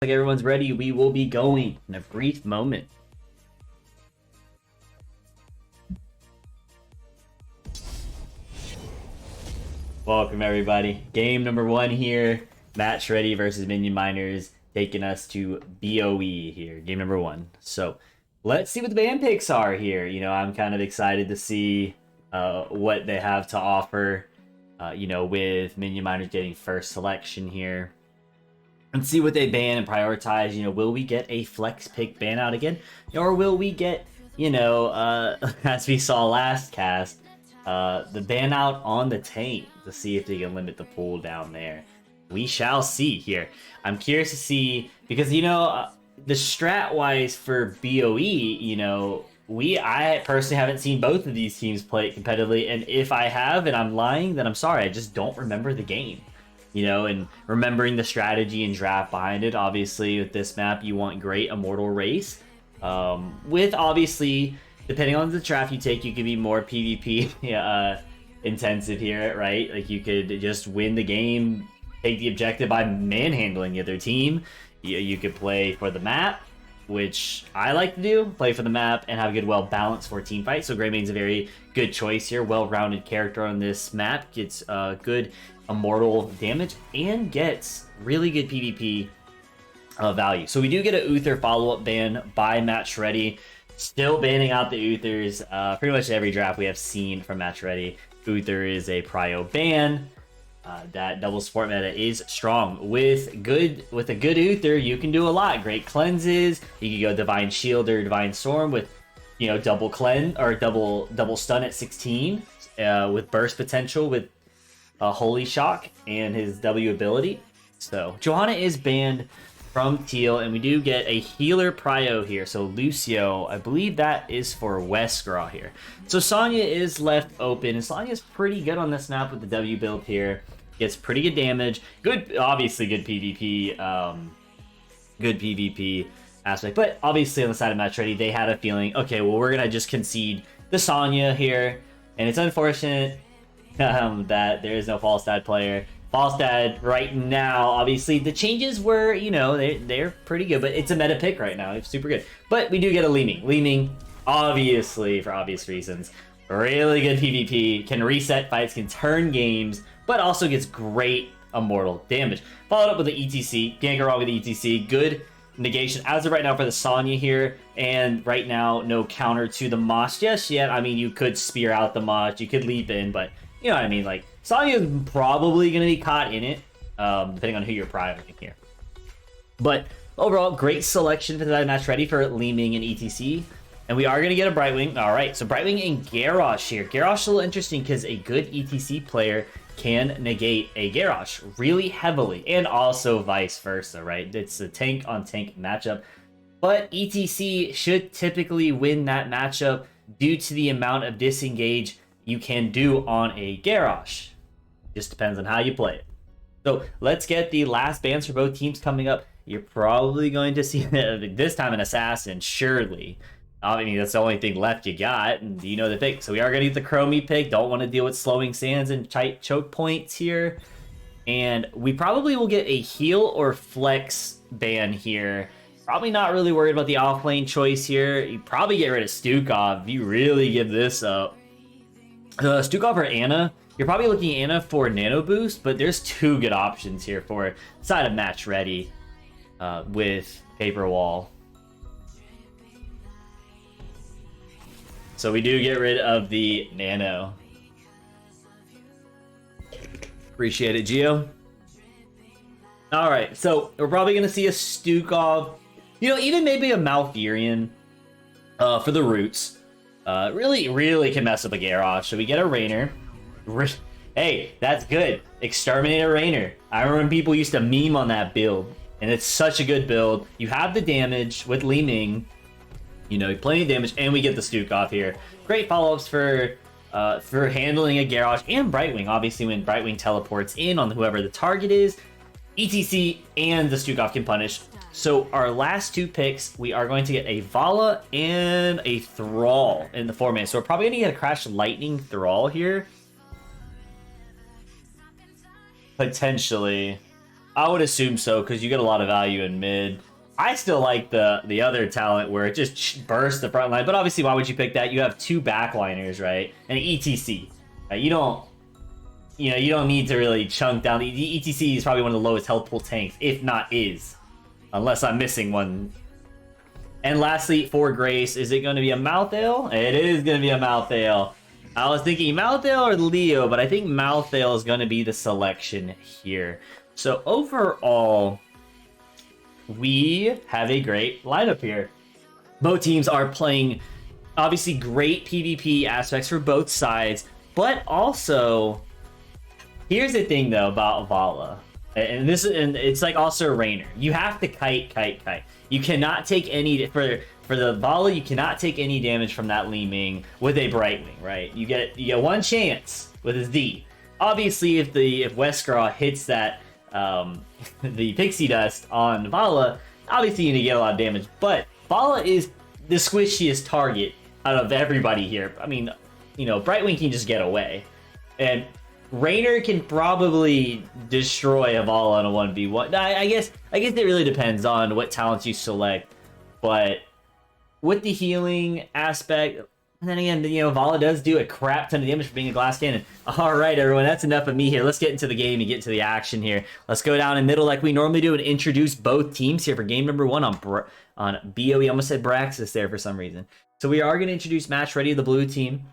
Like everyone's ready, we will be going in a brief moment. Welcome everybody. Game number 1 here. Match ready versus Minion Miners, taking us to BOE here. Game number 1. So let's see what the ban picks are here. You know, I'm kind of excited to see what they have to offer. With Minion Miners getting first selection here. And see what they ban and prioritize. You know, will we get a flex pick ban out again? Or will we get, as we saw last cast, the ban out on the tank to see if they can limit the pool down there. We shall see here. I'm curious to see, because, the strat-wise for BOE, I personally haven't seen both of these teams play it competitively, and if I have and I'm lying, then I'm sorry, I just don't remember the game. And remembering the strategy and draft behind it. Obviously, with this map, you want great Immortal Race. With, obviously, depending on the draft you take, you can be more PvP intensive here, right? Like, you could just win the game, take the objective by manhandling the other team. You could play for the map, which I like to do, play for the map and have a good, well-balanced 14 fight. So Greymaine's a very good choice here. Well-rounded character on this map. Gets good immortal damage and gets really good PvP value. So we do get an Uther follow-up ban by Match Ready. Still banning out the Uthers. Pretty much every draft we have seen from Match Ready, Uther is a prio ban. That double support meta is strong. With a good Uther, you can do a lot. Great cleanses. You can go Divine Shield or Divine Storm with, double cleanse or double stun at 16 with burst potential with Holy Shock and his W ability. So Johanna is banned from Teal, and we do get a healer prio here. So Lucio, I believe that is for Westgraw here. So Sonya is left open, and Sonya's pretty good on this map with the W build here. Gets pretty good damage. Good, obviously good PvP. Good PvP aspect. But obviously on the side of Match Ready, they had a feeling, okay, well, we're going to just concede the Sonya here. And it's unfortunate that there is no Falstad player. Falstad right now, obviously, the changes were, they're pretty good, but it's a meta pick right now. It's super good. But we do get a Leeming. Leeming, obviously, for obvious reasons, really good PvP, can reset fights, can turn games, but also gets great immortal damage. Followed up with the ETC. Can't go wrong with the ETC. Good negation as of right now for the Sonya here, and right now, no counter to the Mosh just yet. I mean, you could spear out the Mosh, you could leap in, but you know what I mean? Like, Sonya's probably going to be caught in it, depending on who you're prioritizing here. But overall, great selection for the Match Ready for Leeming and ETC. And we are going to get a Brightwing. All right, so Brightwing and Garrosh here. Garrosh is a little interesting because a good ETC player can negate a Garrosh really heavily, and also vice versa, right? It's a tank-on-tank matchup. But ETC should typically win that matchup due to the amount of disengage you can do on a Garrosh. Just depends on how you play it. So let's get the last bans for both teams coming up. You're probably going to see this time an Assassin, surely. I mean, that's the only thing left you got, and you know the pick. So we are going to get the Chromie pick. Don't want to deal with slowing sands and tight choke points here. And we probably will get a heal or flex ban here. Probably not really worried about the offlane choice here. You probably get rid of Stukov if you really give this up. Stukov or Anna, you're probably looking at Anna for Nano Boost, but there's two good options here for side of Match Ready with Paper Wall. So we do get rid of the Nano. Appreciate it, Gio. All right, so we're probably going to see a Stukov, even maybe a Malfurion for the roots. Really can mess up a Garrosh. So we get a Rainer. Hey, that's good. Exterminate a Rainer. I remember when people used to meme on that build, and it's such a good build. You have the damage with Leeming, plenty of damage, and we get the Stukov here. Great follow-ups for handling a Garrosh and Brightwing. Obviously, when Brightwing teleports in on whoever the target is, ETC and the Stukov can punish. So our last two picks, we are going to get a Vala and a Thrall in the format. So we're probably going to get a Crash Lightning Thrall here. Potentially. I would assume so, because you get a lot of value in mid. I still like the other talent where it just bursts the front line, but obviously, why would you pick that? You have 2 backliners, right? And ETC. Right? You don't need to really chunk down. The ETC is probably one of the lowest health pool tanks, if not is, unless I'm missing one. And lastly, for Grace, is it going to be a Malthael? It is going to be a Malthael. I was thinking Malthael or Leo, but I think Malthael is going to be the selection here. So overall, we have a great lineup here. Both teams are playing, obviously, great PvP aspects for both sides, but also, here's the thing though about Vala, and it's like also Raynor. You have to kite. You cannot take any for the Vala. You cannot take any damage from that Li Ming with a Brightwing, right? You get one chance with his D. Obviously, if Wesker hits that the Pixie Dust on Vala, obviously you're gonna get a lot of damage. But Vala is the squishiest target out of everybody here. I mean, Brightwing can just get away, and Raynor can probably destroy a Vala on a 1v1. I guess it really depends on what talents you select, but with the healing aspect, and then again, Vala does do a crap ton of damage for being a glass cannon. All right, everyone, that's enough of me here. Let's get into the game and get into the action here. Let's go down in middle like we normally do and introduce both teams here for game number 1 on BOE. Almost said Braxis there for some reason. So we are going to introduce Match Ready, the blue team.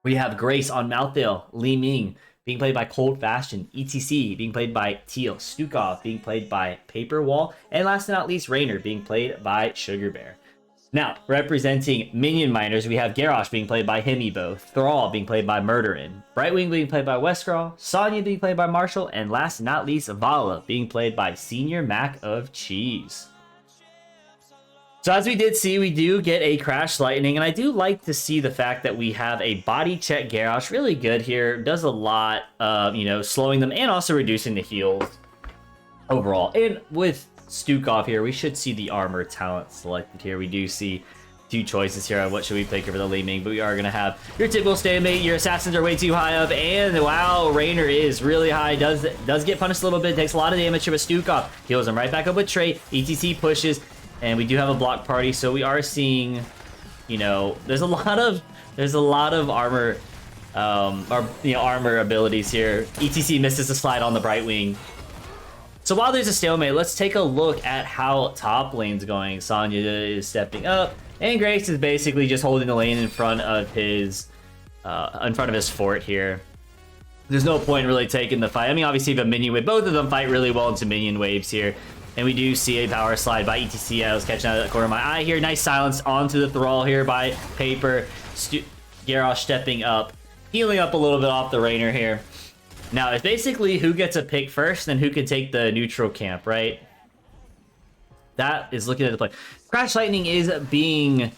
We have Grace on Malthael, Li Ming being played by Cold Fashion, ETC being played by Teal, Stukov being played by Paper Wall, and last but not least, Raynor being played by Sugar Bear. Now, representing Minion Miners, we have Garrosh being played by Himibo, Thrall being played by Murderin, Brightwing being played by Wesker, Sonya being played by Marshall, and last but not least, Vala being played by Senior Mac of Cheese. So as we did see, we do get a Crash Lightning, and I do like to see the fact that we have a body check Garrosh, really good here, does a lot of, slowing them and also reducing the heals overall. And with Stukov here, we should see the armor talent selected here. We do see 2 choices here on what should we pick over the Li Ming, but we are going to have your typical stalemate. Your assassins are way too high up, and wow, Raynor is really high, does get punished a little bit, takes a lot of damage here with Stukov, heals him right back up with Trey, ETC pushes, and we do have a block party, so we are seeing, there's a lot of armor, armor abilities here. ETC misses the slide on the Brightwing. So while there's a stalemate, let's take a look at how top lane's going. Sonya is stepping up, and Grace is basically just holding the lane in front of his fort here. There's no point really taking the fight. I mean, obviously, if a minion wave, both of them fight really well into minion waves here. And we do see a power slide by ETC. I was catching out of the corner of my eye here. Nice silence onto the Thrall here by Paper. Garrosh stepping up, healing up a little bit off the Raynor here. Now, it's basically who gets a pick first and who can take the neutral camp, right? That is looking at the play. Crash Lightning is being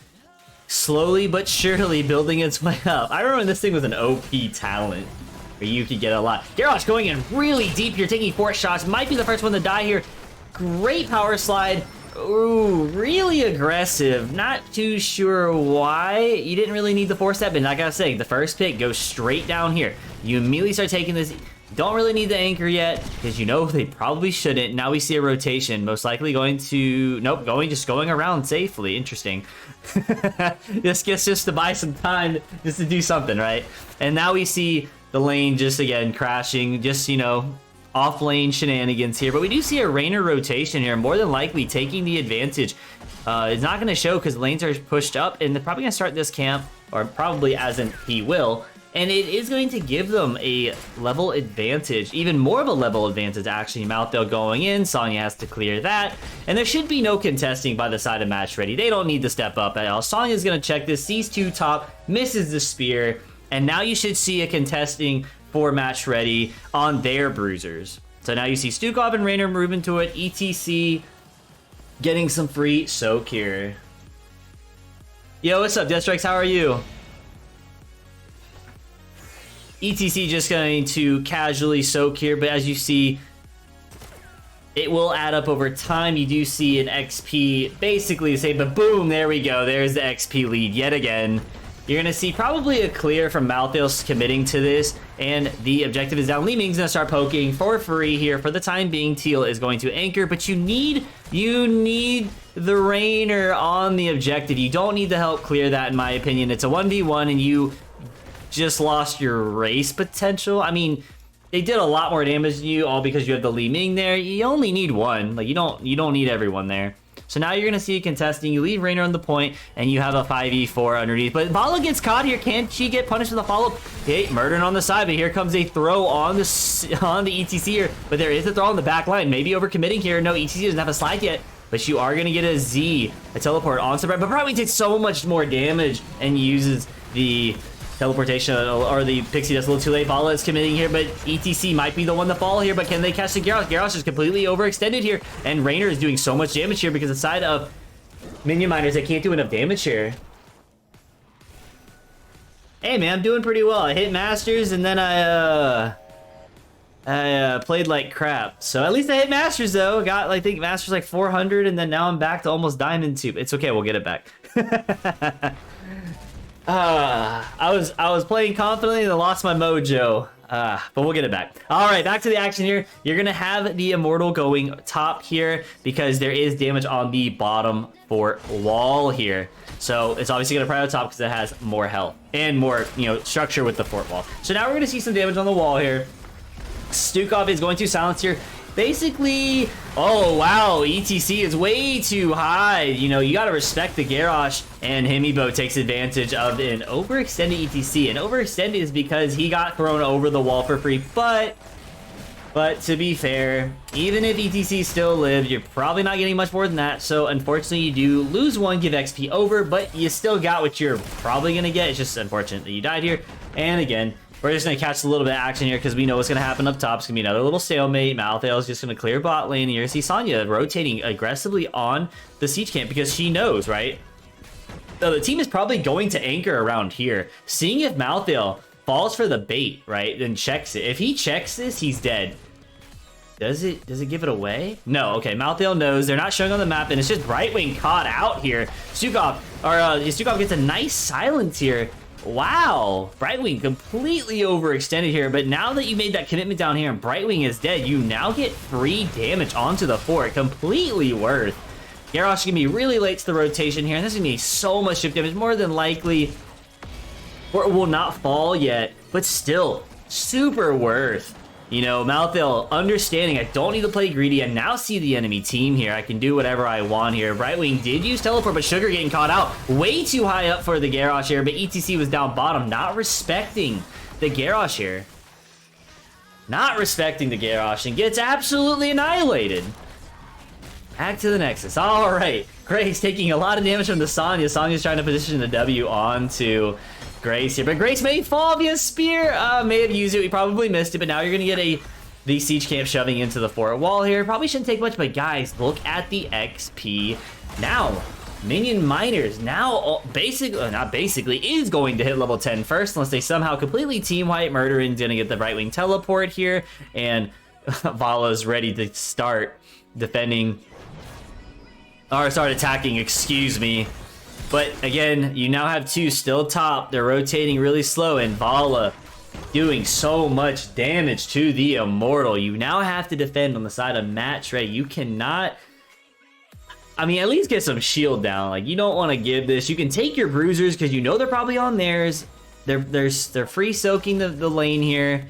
slowly but surely building its way up. I remember when this thing was an OP talent where you could get a lot. Garrosh going in really deep. You're taking 4 shots. Might be the first one to die here. Great power slide. Ooh, really aggressive. Not too sure why. You didn't really need the 4-step, and I gotta say, the first pick goes straight down here. You immediately start taking this. Don't really need the anchor yet, because they probably shouldn't. Now we see a rotation, most likely going to... Nope, just going around safely. Interesting. This gets just to buy some time, just to do something, right? And now we see the lane just, again, crashing, just, off-lane shenanigans here, but we do see a Raynor rotation here, more than likely taking the advantage. It's not going to show because lanes are pushed up, and they're probably going to start this camp, or probably as in he will, and it is going to give them a level advantage, even more of a level advantage actually. Malthael going in, Sonya has to clear that, and there should be no contesting by the side of Match Ready. They don't need to step up at all. Sonya's going to check this, sees 2 top, misses the spear, and now you should see a contesting for Match Ready on their bruisers. So now you see Stukov and Raynor moving to it. ETC getting some free soak here. Yo, what's up, Deathstrikes? How are you? ETC just going to casually soak here, but as you see, it will add up over time. You do see an XP basically the same, but boom, there we go. There's the XP lead yet again. You're going to see probably a clear from Malthael committing to this, and the objective is down. Li Ming's gonna start poking for free here. For the time being, Teal is going to anchor, but you need the Rainer on the objective. You don't need to help clear that, in my opinion. It's a 1v1, and you just lost your race potential. I mean, they did a lot more damage than you, all because you have the Li Ming there. You only need one. Like, you don't need everyone there. So now you're gonna see contesting. You leave Rainer on the point, and you have a 5v4 underneath. But Vala gets caught here. Can she get punished with a follow-up? Okay, murdering on the side, but here comes a throw on the ETC here. But there is a throw on the back line. Maybe overcommitting here. No, ETC doesn't have a slide yet. But you are gonna get a teleport onto Brett. But probably takes so much more damage and uses the teleportation or the pixie dust a little too late. Vala is committing here, but ETC might be the one to fall here. But can they catch the Gyarados? Gyarados is completely overextended here, and Rainer is doing so much damage here because the side of Minion Miners, they can't do enough damage here. Hey man, I'm doing pretty well. I hit Masters, and then I played like crap. So at least I hit Masters though. Got, I think, Masters like 400, and then now I'm back to almost Diamond 2. It's okay, we'll get it back. I was playing confidently and I lost my mojo. But we'll get it back. All right, back to the action here. You're gonna have the Immortal going top here because there is damage on the bottom fort wall here. So it's obviously gonna prioritize top because it has more health and more, structure with the fort wall. So now we're gonna see some damage on the wall here. Stukov is going to silence here. Basically, oh wow, ETC is way too high. You gotta respect the Gyarados, and Himibo takes advantage of an overextended ETC. And overextended is because he got thrown over the wall for free, but to be fair, even if ETC still lived, you're probably not getting much more than that. So unfortunately, you do lose one, give XP over, but you still got what you're probably gonna get. It's just unfortunate that you died here. And again, we're just going to catch a little bit of action here because we know what's going to happen up top. It's going to be another little stalemate. Malthael is just going to clear bot lane. You're going to see Sonya rotating aggressively on the siege camp because she knows, right? So the team is probably going to anchor around here. Seeing if Malthael falls for the bait, right? Then checks it. If he checks this, he's dead. Does it give it away? No, okay. Malthael knows. They're not showing on the map, and it's just Brightwing caught out here. Stukov gets a nice silence here. Wow, Brightwing completely overextended here, but now that you made that commitment down here and Brightwing is dead, you now get free damage onto the fort. Completely worth. Gyarados is going to be really late to the rotation here, and this is going to be so much shift damage. More than likely, fort will not fall yet, but still, super worth. Malthael understanding I don't need to play greedy. I now see the enemy team here. I can do whatever I want here. Brightwing did use teleport, but Sugar getting caught out. Way too high up for the Gyarados here, but ETC was down bottom. Not respecting the Gyarados here. Not respecting the Gyarados and gets absolutely annihilated. Back to the Nexus. All right. Grace taking a lot of damage from the Sonya. Sonya's trying to position the W onto Grace here, but Grace may fall via spear. May have used it. We probably missed it, but now you're gonna get the siege camp shoving into the fort wall here. Probably shouldn't take much, but guys, look at the XP now. Minion Miners now is going to hit level 10 first, unless they somehow completely team wipe. Murdering gonna get the Brightwing teleport here, and Vala's ready to start defending or start attacking. Excuse me. But again, you now have two still top. They're rotating really slow, and Vala doing so much damage to the Immortal. You now have to defend on the side of Matt Trey. You cannot, at least get some shield down. Like, you don't want to give this. You can take your bruisers because they're probably on theirs. They're free soaking the lane here.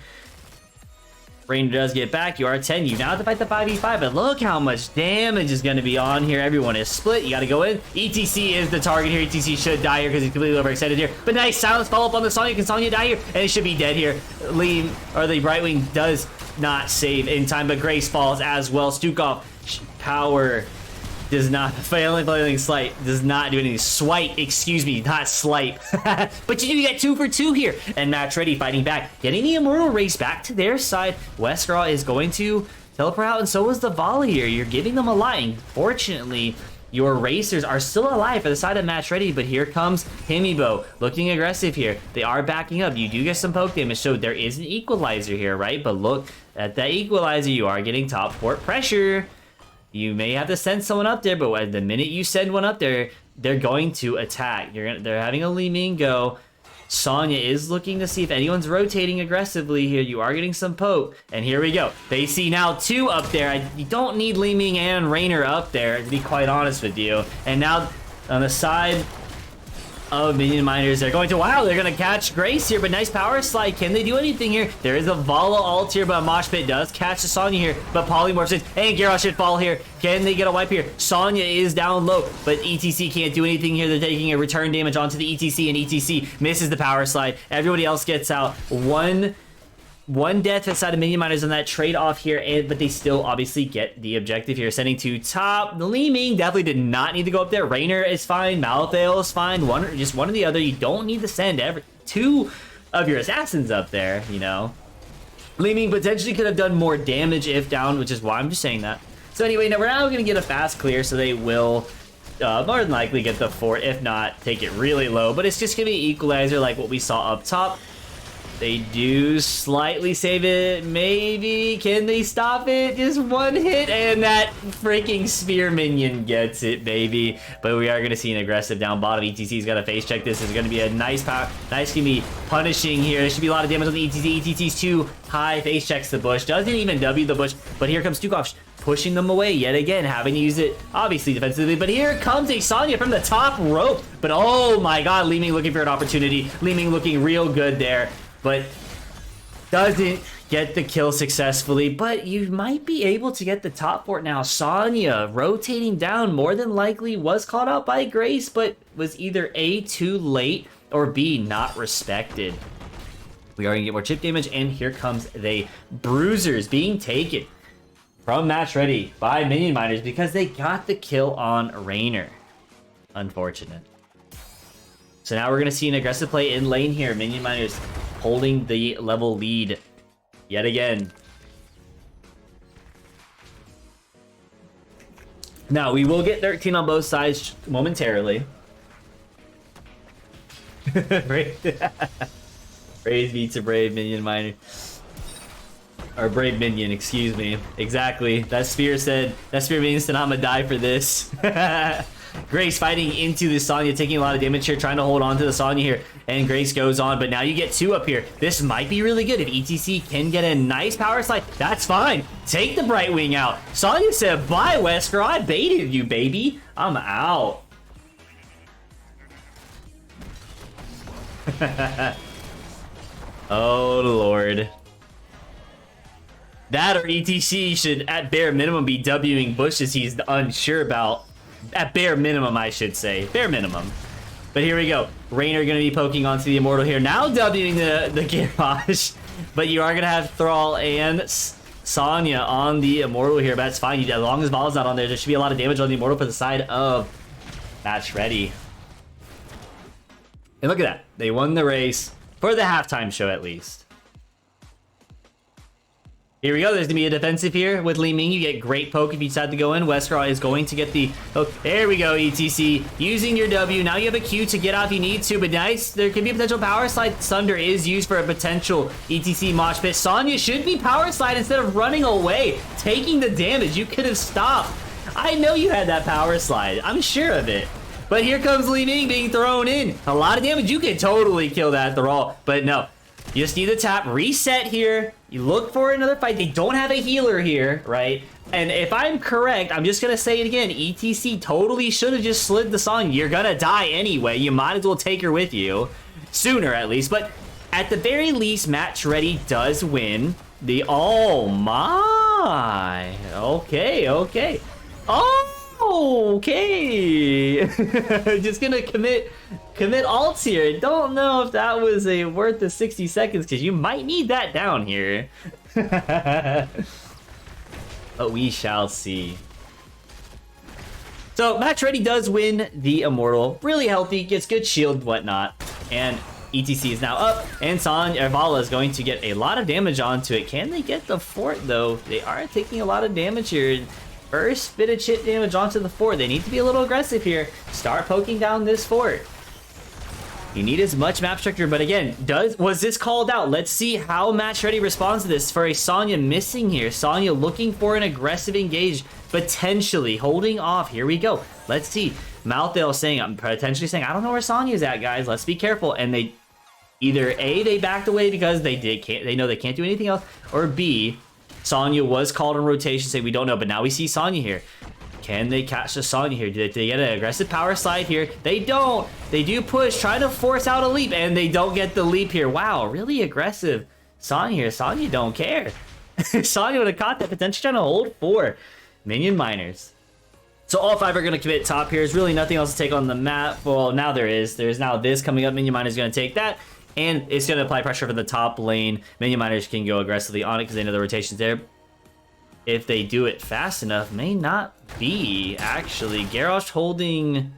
Rainer does get back. You are 10. You now have to fight the 5v5, but look how much damage is going to be on here. Everyone is split. You got to go in. ETC is the target here. ETC should die here because he's completely overextended here. But nice silence follow up on the Sonya. Can Sonya die here? And it should be dead here. The Brightwing does not save in time, but Grace falls as well. Stukov power does not, failing slight, does not do anything. Swipe, excuse me, not slipe. But you do get 2 for 2 here. And Match Ready fighting back, getting the Immortal race back to their side. Westraw is going to teleport out, and so is the Volley here. You're giving them a line. Fortunately, your racers are still alive for the side of Match Ready, but here comes Himibo looking aggressive here. They are backing up. You do get some poke damage, so there is an equalizer here, right? But look at that equalizer. You are getting top fort pressure. You may have to send someone up there, but the minute you send one up there, they're going to attack. They're having a Li Ming go. Sonya is looking to see if anyone's rotating aggressively here. You are getting some poke. And here we go. They see now 2 up there. You don't need Li Ming and Rainer up there, to be quite honest with you. And now on the side of Minion Miners, they're going to, wow, they're going to catch Grace here, but nice power slide. Can they do anything here? There is a Vala ult here, but Mosh Pit does catch the Sonya here, but Polymorphs in, and Gyarados should fall here. Can they get a wipe here? Sonya is down low, but ETC can't do anything here. They're taking a return damage onto the ETC, and ETC misses the power slide. Everybody else gets out. One death inside of Minion Miners on that trade-off here, but they still obviously get the objective here. Sending to top. Li Ming definitely did not need to go up there. Rainer is fine. Malthael is fine. Just one or the other. You don't need to send 2 of your assassins up there, you know. Li Ming potentially could have done more damage if down, which is why I'm just saying that. So anyway, now we're now going to get a fast clear, so they will more than likely get the fort, if not take it really low. But it's just going to be equalizer like what we saw up top. They do slightly save it, maybe. Can they stop it? Just 1 hit, and that freaking spear minion gets it, baby. But we are going to see an aggressive down bottom. ETC's got to face check this. Is going to be a nice power. Nice going to be punishing here. There should be a lot of damage on the ETC. ETC's too high. Face checks the bush. Doesn't even W the bush. But here comes Stukov pushing them away yet again, having to use it obviously defensively. But here comes a Sonya from the top rope. But oh my god, Li Ming looking for an opportunity. Li Ming looking real good there, but doesn't get the kill successfully. But you might be able to get the top fort now. Sonya rotating down, more than likely was caught out by Grace, but was either A, too late, or B, not respected. We are going to get more chip damage, and here comes the Bruisers being taken from Match Ready by Minion Miners because they got the kill on Rainer. Unfortunate. So now we're going to see an aggressive play in lane here. Minion Miners holding the level lead yet again. Now, we will get 13 on both sides momentarily. Praise be to Brave Minion Miner. Or Brave Minion, excuse me. Exactly. That spear means that I'm gonna die for this. Grace fighting into the Sonya, taking a lot of damage here, trying to hold on to the Sonya here. And Grace goes on, but now you get 2 up here. This might be really good. If ETC can get a nice power slide, that's fine. Take the Brightwing out. Sonya said, bye, Wesker. I baited you, baby. I'm out. Oh, Lord. That or ETC should, at bare minimum, be Wing bushes he's unsure about. At bare minimum, I should say. Bare minimum. But here we go. Rainer going to be poking onto the Immortal here. Now Wing the Garage. But you are going to have Thrall and Sonya on the Immortal here. But that's fine. As long as Vala's not on there, there should be a lot of damage on the Immortal for the side of Match Ready. And look at that. They won the race. For the halftime show, at least. Here we go. There's going to be a defensive here with Li Ming. You get great poke if you decide to go in. Wesker is going to get the... Oh, there we go, ETC. Using your W. Now you have a Q to get out if you need to, but nice. There could be a potential power slide. Thunder is used for a potential ETC mosh pit. Sonya should be power slide instead of running away, taking the damage. You could have stopped. I know you had that power slide. I'm sure of it. But here comes Li Ming being thrown in. A lot of damage. You could totally kill that Thrall, but no. You just need to tap, reset here. You look for another fight. They don't have a healer here, right? And if I'm correct, I'm just going to say it again. ETC totally should have just slid the song. You're going to die anyway. You might as well take her with you. Sooner, at least. But at the very least, Match Ready does win. Oh, my. Okay, okay. Oh, okay. Just going to commit ults here. Don't know if that was worth the 60 seconds because you might need that down here. But we shall see. So Match Ready does win the Immortal. Really healthy, gets good shield, whatnot. And ETC is now up, and Vala is going to get a lot of damage onto it. Can they get the fort though? They are taking a lot of damage here. First bit of chip damage onto the fort. They need to be a little aggressive here. Start poking down this fort. You need as much map structure, but again, was this called out? Let's see how Match Ready responds to this. For a Sonya missing here. Sonya looking for an aggressive engage, potentially holding off. Here we go. Let's see. Malthael saying, I'm potentially saying, I don't know where Sonya's at, guys. Let's be careful. And they Either A, they backed away because they know they can't do anything else, or B, Sonya was called in rotation, say we don't know, but now we see Sonya here. Can they catch the Sonya here? Did they get an aggressive power slide here? They don't. They do push, trying to force out a leap, and they don't get the leap here. Wow, really aggressive Sonya here. Sonya don't care. Sonya would have caught that, potentially trying to hold 4 Minion miners. So all 5 are going to commit top here. There's really nothing else to take on the map. Well, now there is. There's now this coming up. Minion miners going to take that, and it's going to apply pressure for the top lane. Minion miners can go aggressively on it because they know the rotation's there. If they do it fast enough, may not be, actually. Garrosh holding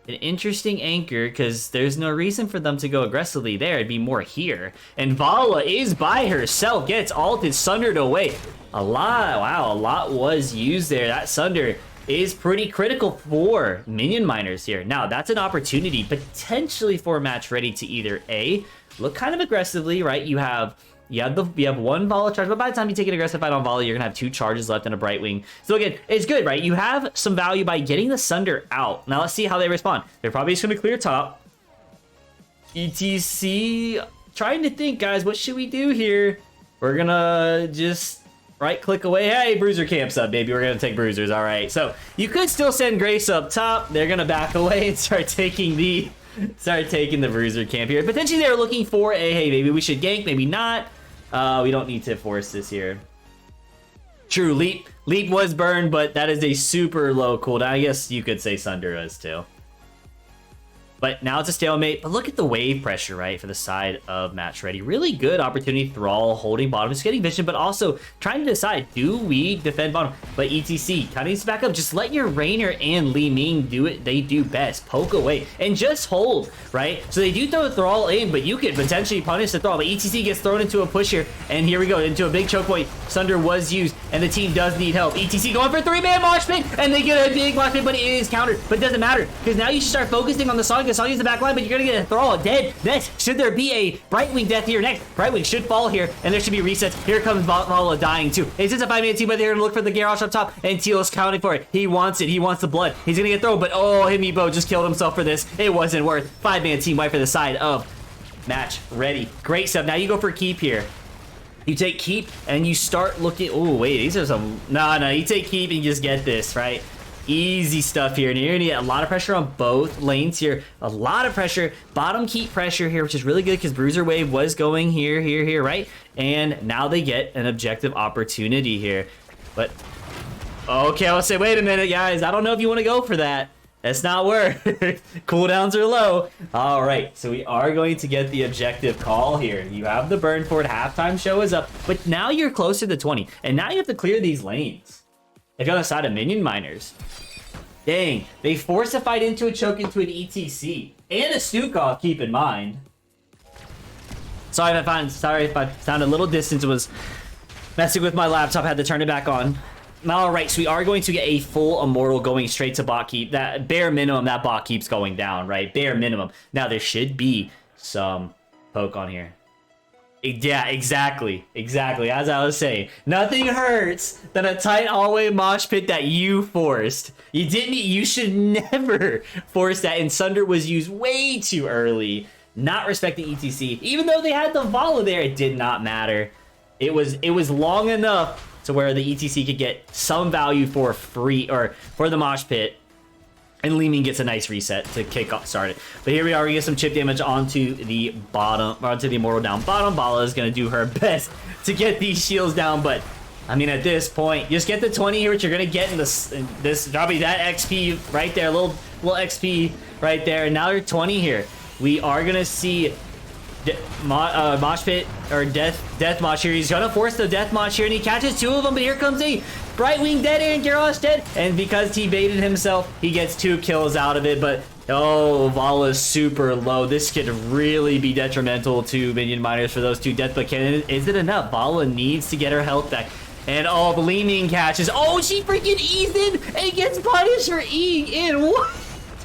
an interesting anchor because there's no reason for them to go aggressively there. It'd be more here. And Vala is by herself, gets ulted, sundered away. A lot was used there. That sunder is pretty critical for Minion miners here. Now, that's an opportunity potentially for a match ready to either A, look kind of aggressively, right? You have one Vala charge, but by the time you take an aggressive fight on Vala, you're gonna have 2 charges left and a Brightwing. So again, it's good, right? You have some value by getting the Sunder out. Now let's see how they respond. They're probably just gonna clear top. ETC, trying to think, guys, what should we do here? We're gonna just right-click away. Hey, Bruiser camp's up, baby. We're gonna take Bruisers, all right. So you could still send Grace up top. They're gonna back away and start taking the Bruiser camp here. Potentially they're looking for a, hey, maybe we should gank, maybe not. We don't need to force this here. True, Leap was burned, but that is a super low cooldown. I guess you could say Sunder is too. But now it's a stalemate. But look at the wave pressure, right, for the side of Match Ready. Really good opportunity. Thrall holding bottom, just getting vision, but also trying to decide, do we defend bottom? But ETC kind of needs to back up. Just let your Rainer and Li Ming do it. They do best. Poke away and just hold, right? So they do throw Thrall in, but you could potentially punish the Thrall. But ETC gets thrown into a push here, and here we go, into a big choke point. Sunder was used, and the team does need help. ETC going for a 3-man mosh pit, and they get a big mosh pit, but it is countered. But it doesn't matter, because now you should start focusing on the Sonya. Sonya's the back line, but you're gonna get a Thrall dead. Next, should there be a Brightwing death here next? Brightwing should fall here, and there should be resets. Here comes Vala dying too. It's just a 5-man team, but they're gonna look for the Garrosh up top, and Teal's counting for it. He wants it. He wants the blood. He's gonna get thrown, but oh, Himibo just killed himself for this. It wasn't worth. 5-man team wipe for the side of Match Ready. Great stuff. Now you go for keep here. You take keep, and you start looking. Oh, wait, these are some. No, you take keep and you just get this, right? Easy stuff here, and you're gonna get a lot of pressure on both lanes here. A lot of pressure, bottom keep pressure here, which is really good because Bruiser Wave was going here, right? And now they get an objective opportunity here. But okay, I'll say, wait a minute, guys. I don't know if you want to go for that. That's not work. Cooldowns are low. All right, so we are going to get the objective call here. You have the burn for it. Halftime show is up, but now you're closer to 20, and now you have to clear these lanes. If you're on the side of Minion miners, dang, they force a fight into a choke into an ETC and a Stukov. Keep in mind. Sorry if I sound a little distant. It was messing with my laptop. Had to turn it back on. All right, so we are going to get a full Immortal going straight to bot keep. That bare minimum, that bot keeps going down, right? Bare minimum. Now there should be some poke on here. Yeah, exactly. As I was saying, nothing hurts than a tight hallway mosh pit that you forced. You should never force that, and Sunder was used way too early. Not respecting ETC. Even though they had the Vala there, it did not matter. It was long enough to where the ETC could get some value for free, or for the mosh pit. And Li Ming gets a nice reset to start it. But here we are, we get some chip damage onto the bottom, onto the Immortal down bottom. Vala is going to do her best to get these shields down, but I mean, at this point, just get the 20 here, which you're going to get in this probably that XP right there, little XP right there. And now you're 20 here. We are going to see mosh pit, or death mosh here. He's going to force the death mosh here, and he catches 2 of them, but here comes a Brightwing dead and Garrosh dead, and because he baited himself, he gets 2 kills out of it. But oh, Vala's super low. This could really be detrimental to Minion miners for those 2 deaths, but is it enough? Vala needs to get her health back. And oh, Li Ming catches. Oh, she freaking eased in and gets punished for eating in. What?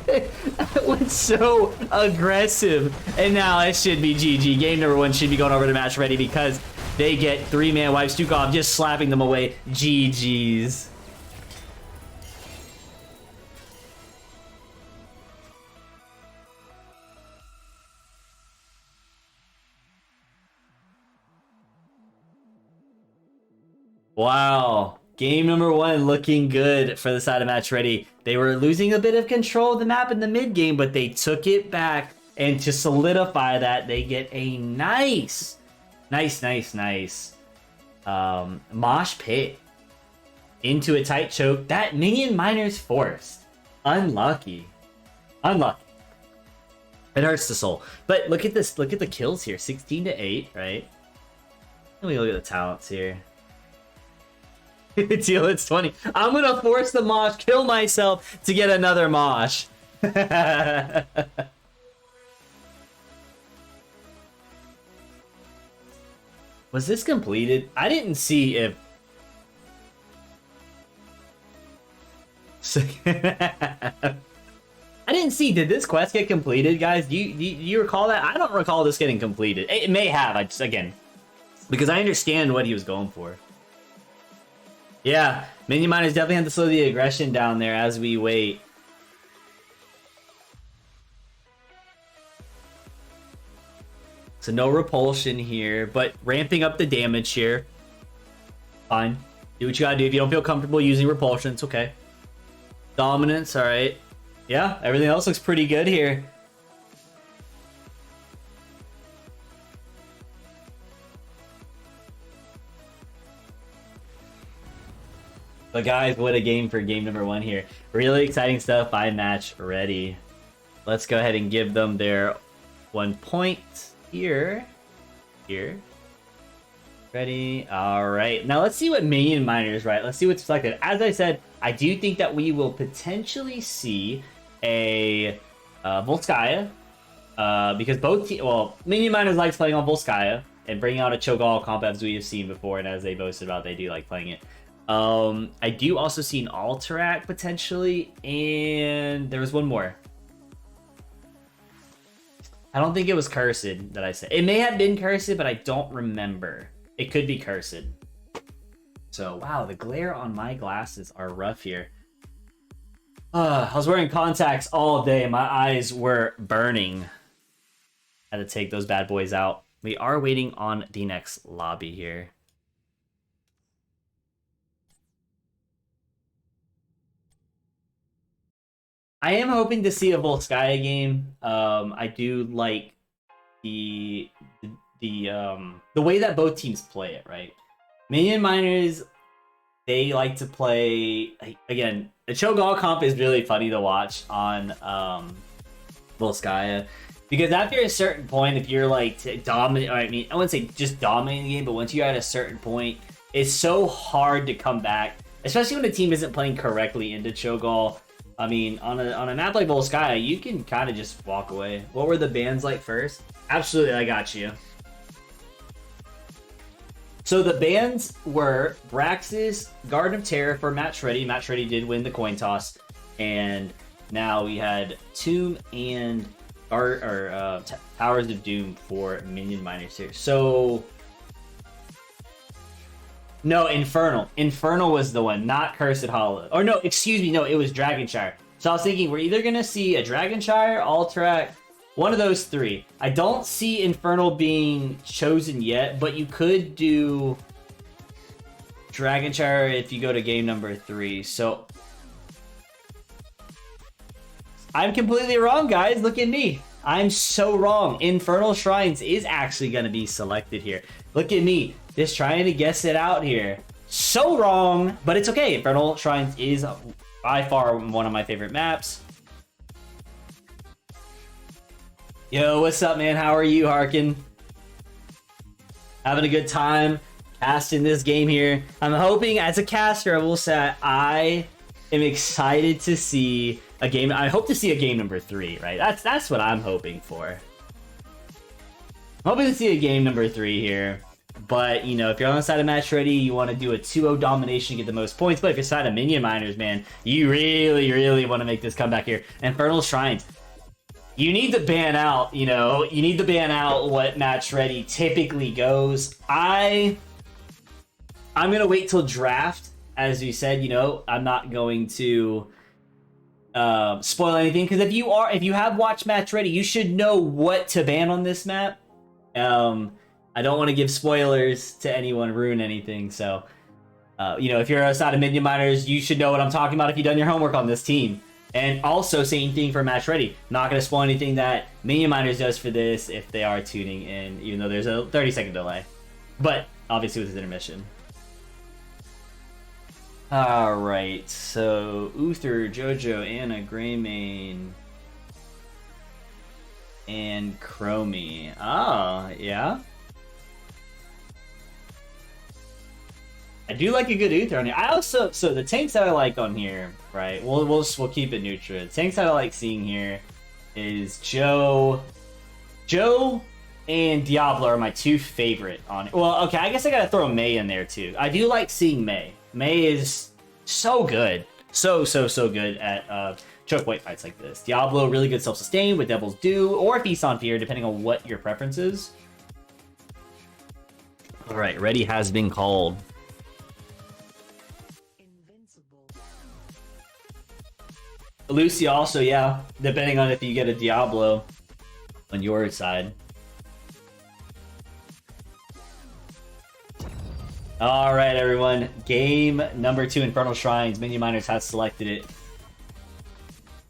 That was so aggressive. And now it should be GG. Game number 1 should be going over to Match Ready because they get 3-man wipes. Stukov just slapping them away. GG's. Wow. Game number one looking good for the side of Match Ready. They were losing a bit of control of the map in the mid game, but they took it back. And to solidify that, they get a nice mosh pit into a tight choke. That Minion Miner's forced. Unlucky. Unlucky. It hurts the soul. But look at this. Look at the kills here. 16 to 8, right? Let me look at the talents here. Deal, it's 20. I'm gonna force the mosh, kill myself to get another mosh. Was this completed? I didn't see if... I didn't see. Did this quest get completed, guys? Do you recall that? I don't recall this getting completed. It may have. I just, again, because I understand what he was going for. Yeah, Minion Miners definitely have to slow the aggression down there as we wait. So no repulsion here, but ramping up the damage here. Fine. Do what you gotta do. If you don't feel comfortable using repulsion, it's okay. Dominance, alright. Yeah, everything else looks pretty good here. But guys, what a game for game number one here. Really exciting stuff by Match Ready. Let's go ahead and give them their 1 point here. Ready? Alright. Now let's see what Minion Miners, right? Let's see what's selected. As I said, I do think that we will potentially see a Volskaya. Because both Minion Miners likes playing on Volskaya and bringing out a Cho'Gall comp as we have seen before, and as they boasted about, they do like playing it. I do also see an Alterac potentially, and there was one more. I don't think it was Cursed that I said. It may have been Cursed, but I don't remember. It could be Cursed. So, wow, the glare on my glasses are rough here. I was wearing contacts all day. My eyes were burning. Had to take those bad boys out. We are waiting on the next lobby here. I am hoping to see a Volskaya game. I do like the way that both teams play it, right? Minion Miners, they like to play, again, the Cho'Gall comp is really funny to watch on Volskaya. Because after a certain point, if you're like dominant, I mean, I wouldn't say just dominating the game, but once you're at a certain point, it's so hard to come back, especially when the team isn't playing correctly into Cho'Gall. I mean, on a map like Volskaya, you can kind of just walk away. What were the bans like first? Absolutely, I got you. So the bans were Brax's Garden of Terror for Match Ready. Match Ready did win the coin toss. And now we had Tomb and Towers of Doom for Minion Miners here. So... No, Infernal. Infernal was the one, not Cursed Hollow. Or no, excuse me, no, it was Dragonshire. So I was thinking we're either going to see a Dragonshire, Alterac, one of those three. I don't see Infernal being chosen yet, but you could do Dragonshire if you go to game number 3. So I'm completely wrong, guys. Look at me. I'm so wrong. Infernal Shrines is actually going to be selected here. Look at me. Just trying to guess it out here. So wrong, but it's okay. Infernal Shrines is by far one of my favorite maps. Yo, what's up, man? How are you, Harkin? Having a good time casting this game here. I'm hoping, as a caster, I will say I am excited to see a game. I hope to see a game number 3, right? That's what I'm hoping for. I'm hoping to see a game number 3 here. But, you know, if you're on the side of Match Ready, you want to do a 2-0 domination to get the most points. But if you're side of Minion Miners, man, you really want to make this comeback here. Infernal Shrines. You need to ban out, you know, you need to ban out what Match Ready typically goes. I'm going to wait till draft. As you said, you know, I'm not going to spoil anything. Because if you have watched Match Ready, you should know what to ban on this map. I don't want to give spoilers to anyone, ruin anything, so You know, if you're a side of Minion Miners, you should know what I'm talking about if you've done your homework on this team. And also, same thing for Match Ready. Not going to spoil anything that Minion Miners does for this if they are tuning in, even though there's a 30-second delay. But, obviously with his intermission. Alright, so Uther, Jojo, Anna, Greymane, and Chromie. Oh, yeah? I do like a good Uther on here. I also, so the tanks that I like on here, right? We'll keep it neutral. The tanks that I like seeing here is Joe and Diablo are my two favorite on it. Well, okay, I guess I gotta throw Mei in there too. I do like seeing Mei. Mei is so good. So good at choke point fights like this. Diablo, really good self-sustain with Devil's Due or Feast on Fear, depending on what your preference is. Alright, ready has been called. Lucy also, yeah, depending on if you get a Diablo on your side. Alright, everyone. Game number 2, Infernal Shrines. Minion Miners has selected it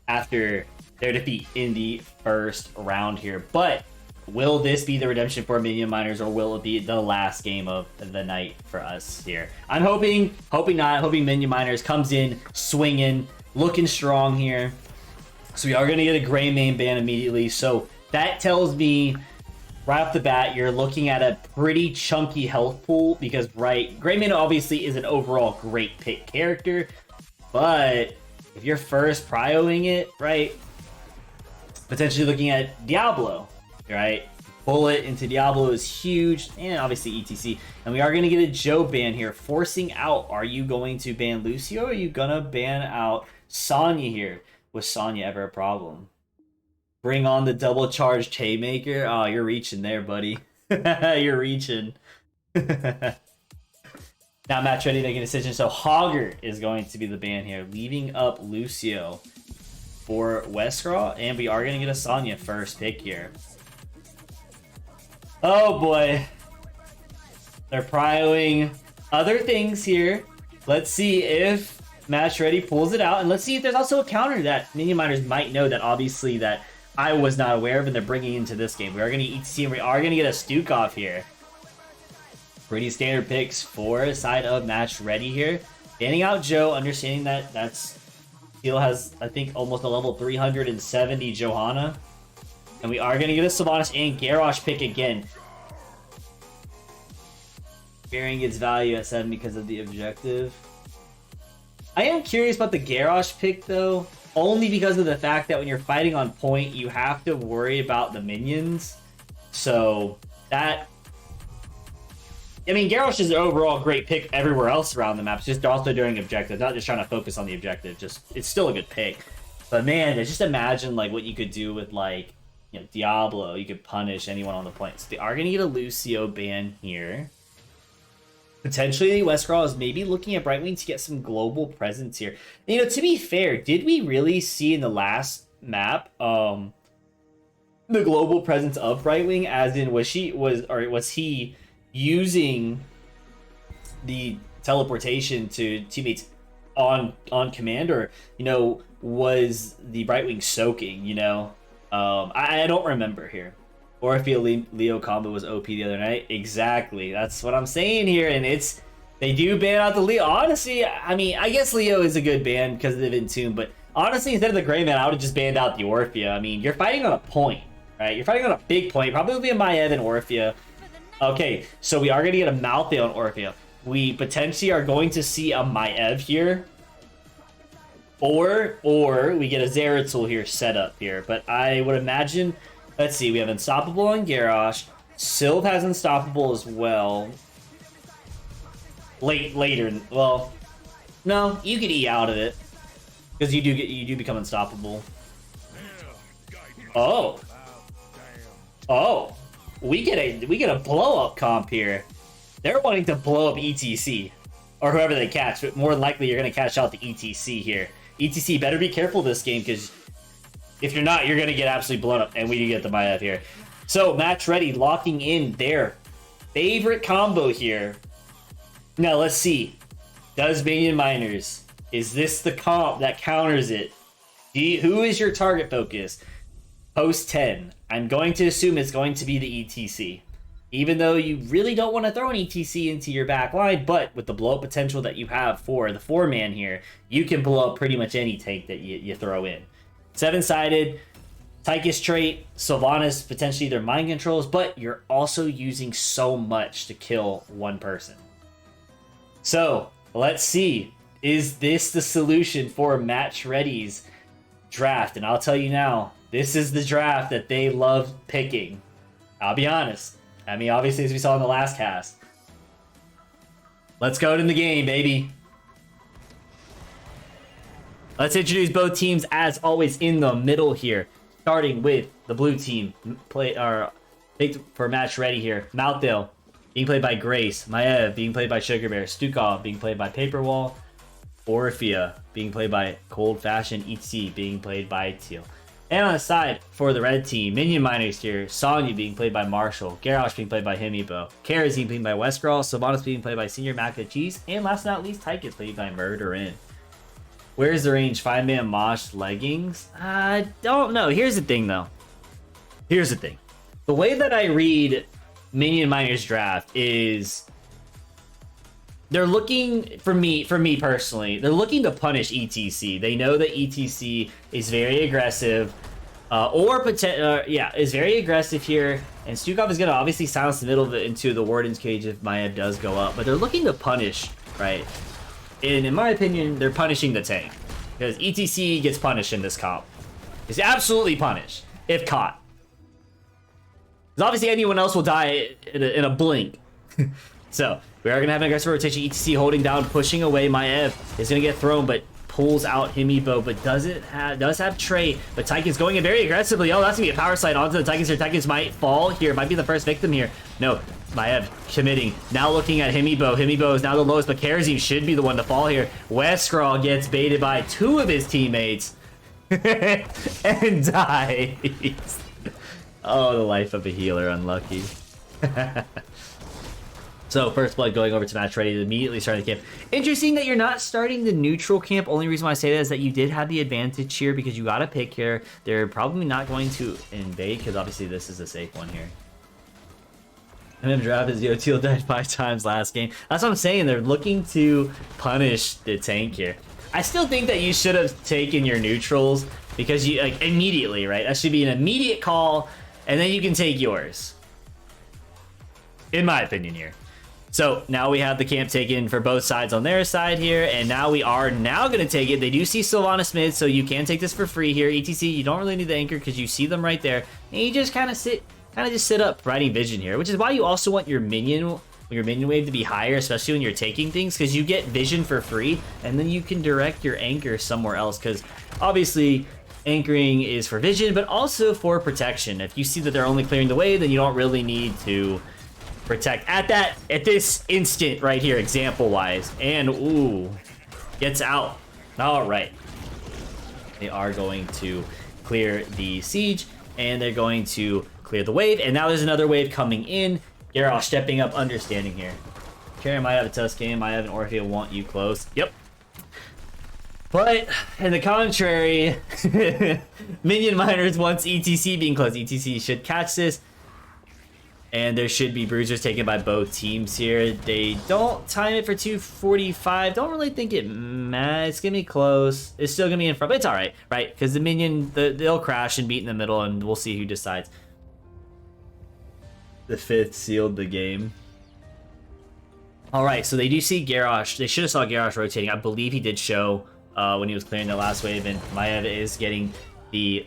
after their defeat in the first round here. But will this be the redemption for Minion Miners, or will it be the last game of the night for us here? I'm hoping not. Hoping Minion Miners comes in swinging, looking strong here. So we are going to get a Greymane ban immediately. So that tells me right off the bat, you're looking at a pretty chunky health pool because, right, Greymane obviously is an overall great pick character, but if you're first prioing it, right, potentially looking at Diablo, right? Bullet into Diablo is huge, and obviously ETC. And we are going to get a Joe ban here, forcing out, are you going to ban Lucio, or are you going to ban out Sonya here? Was Sonya ever a problem? Bring on the double charged Haymaker. Oh, you're reaching there, buddy. You're reaching. Now Match Ready making a decision. So Hogger is going to be the ban here, leaving up Lucio for Westcraw. And we are going to get a Sonya first pick here. Oh boy. They're prioing other things here. Let's see if Match Ready pulls it out. And let's see if there's also a counter that Minion Miners might know that obviously that I was not aware of, and they're bringing into this game. We are going to ETC, and we are going to get a Stukov here. Pretty standard picks for side of Match Ready here. Banning out Joe, understanding that that's Steel has, I think, almost a level 370 Johanna. And we are going to get a Sylvanas and Garrosh pick again. Fearing its value at 7 because of the objective. I am curious about the Garrosh pick, though. Only because of the fact that when you're fighting on point, you have to worry about the minions. So, that... I mean, Garrosh is an overall great pick everywhere else around the map. It's just also doing objective, not just trying to focus on the objective. Just, it's still a good pick. But man, just imagine like what you could do with like, you know, Diablo. You could punish anyone on the point. So they are going to get a Lucio ban here. Potentially, Westcrawl is maybe looking at Brightwing to get some global presence here. You know, to be fair, did we really see in the last map the global presence of Brightwing? As in, was he using the teleportation to teammates on command, or you know, was the Brightwing soaking? You know, I don't remember here. Or if the Leo combo was OP the other night. Exactly. That's what I'm saying here. And it's... They do ban out the Leo. Honestly, I mean, I guess Leo is a good ban because of the Vintune. But honestly, instead of the Greymane, I would have just banned out the Orphea. I mean, you're fighting on a point, right? You're fighting on a big point. Probably a Maiev and Orphea. Okay, so we are going to get a Malthael on Orphea. We potentially are going to see a Maiev here. Or we get a Zeratul here set up here. But I would imagine... Let's see, we have Unstoppable on Garrosh. Sylve has Unstoppable as well. Later, well, no, you could E out of it. Because you do become Unstoppable. Oh. We get a blow-up comp here. They're wanting to blow up ETC. Or whoever they catch, but more likely you're going to catch out the ETC here. ETC, better be careful this game, because if you're not, you're going to get absolutely blown up. And we do get the Maiev here. So, Match Ready locking in their favorite combo here. Now, let's see. Does Minion Miners, is this the comp that counters it? Who is your target focus? Post 10. I'm going to assume it's going to be the ETC. Even though you really don't want to throw an ETC into your back line, but with the blow-up potential that you have for the 4-man here, you can blow up pretty much any tank that you throw in. 7-sided, Tychus trait, Sylvanas potentially their mind controls, but you're also using so much to kill one person. So, let's see. Is this the solution for Match Ready's draft? And I'll tell you now, this is the draft that they love picking. I'll be honest. I mean, obviously, as we saw in the last cast. Let's go to the game, baby. Let's introduce both teams, as always, in the middle here. Starting with the blue team. Picked for Match Ready here. Malthael being played by Grace. Maev being played by Sugar Bear. Stukov being played by Paperwall. Orphea being played by Cold Fashion. ETC being played by Teal. And on the side, for the red team, Minion Miners here, Sonya being played by Marshall, Garrosh being played by Himibo, Karazine being played by Westgrawl, Sylvanas being played by Senior Mac and Cheese, and last but not least, Tychus played by Murderin. Where's the range? 5-man Mosh leggings? I don't know. Here's the thing, though. Here's the thing. The way that I read Minion Miners draft is they're looking, for me personally, they're looking to punish ETC. They know that ETC is very aggressive, is very aggressive here. And Stukov is going to obviously silence the middle of it into the Warden's Cage if Maev does go up. But they're looking to punish, right? And in my opinion, they're punishing the tank. Because ETC gets punished in this comp. It's absolutely punished, if caught. Because obviously anyone else will die in a blink. So, we are going to have an aggressive rotation. ETC holding down, pushing away. Maev is going to get thrown, but pulls out Himibo, but does have Trey. But Tychus going in very aggressively. Oh, that's going to be a power slide onto the Tychus here. Tychus might fall here. Might be the first victim here. No, Maev committing. Now looking at Himibo. Himibo is now the lowest, but Karazine should be the one to fall here. Westgrawl gets baited by 2 of his teammates and dies. Oh, the life of a healer. Unlucky. So, first blood going over to Match Ready, immediately starting the camp. Interesting that you're not starting the neutral camp. Only reason why I say that is that you did have the advantage here because you got a pick here. They're probably not going to invade because obviously this is a safe one here. And then draft is Teal died 5 times last game. That's what I'm saying. They're looking to punish the tank here. I still think that you should have taken your neutrals because you, like, immediately, right? That should be an immediate call, and then you can take yours. In my opinion here. So now we have the camp taken for both sides on their side here, and now we are now going to take it. They do see Sylvanas mid, so you can take this for free here. ETC, you don't really need the anchor because you see them right there, and you just kind of sit up, riding vision here, which is why you also want your minion wave to be higher, especially when you're taking things, because you get vision for free, and then you can direct your anchor somewhere else, because obviously anchoring is for vision, but also for protection. If you see that they're only clearing the wave, then you don't really need to protect at this instant right here, example wise. And ooh, gets out. All right, they are going to clear the siege and they're going to clear the wave, and now there's another wave coming in. Garrosh stepping up, understanding here. Carry might have a tough game. I have an Orphea want you close. Yep. But in the contrary, Minion Miners wants ETC being close. ETC should catch this. And there should be bruisers taken by both teams here. They don't time it for 245. Don't really think it matters. It's going to be close. It's still going to be in front, but it's all right, right? Because the minion, they'll crash and beat in the middle, and we'll see who decides. The 5th sealed the game. All right, so they do see Garrosh. They should have saw Garrosh rotating. I believe he did show when he was clearing the last wave, and Maev is getting the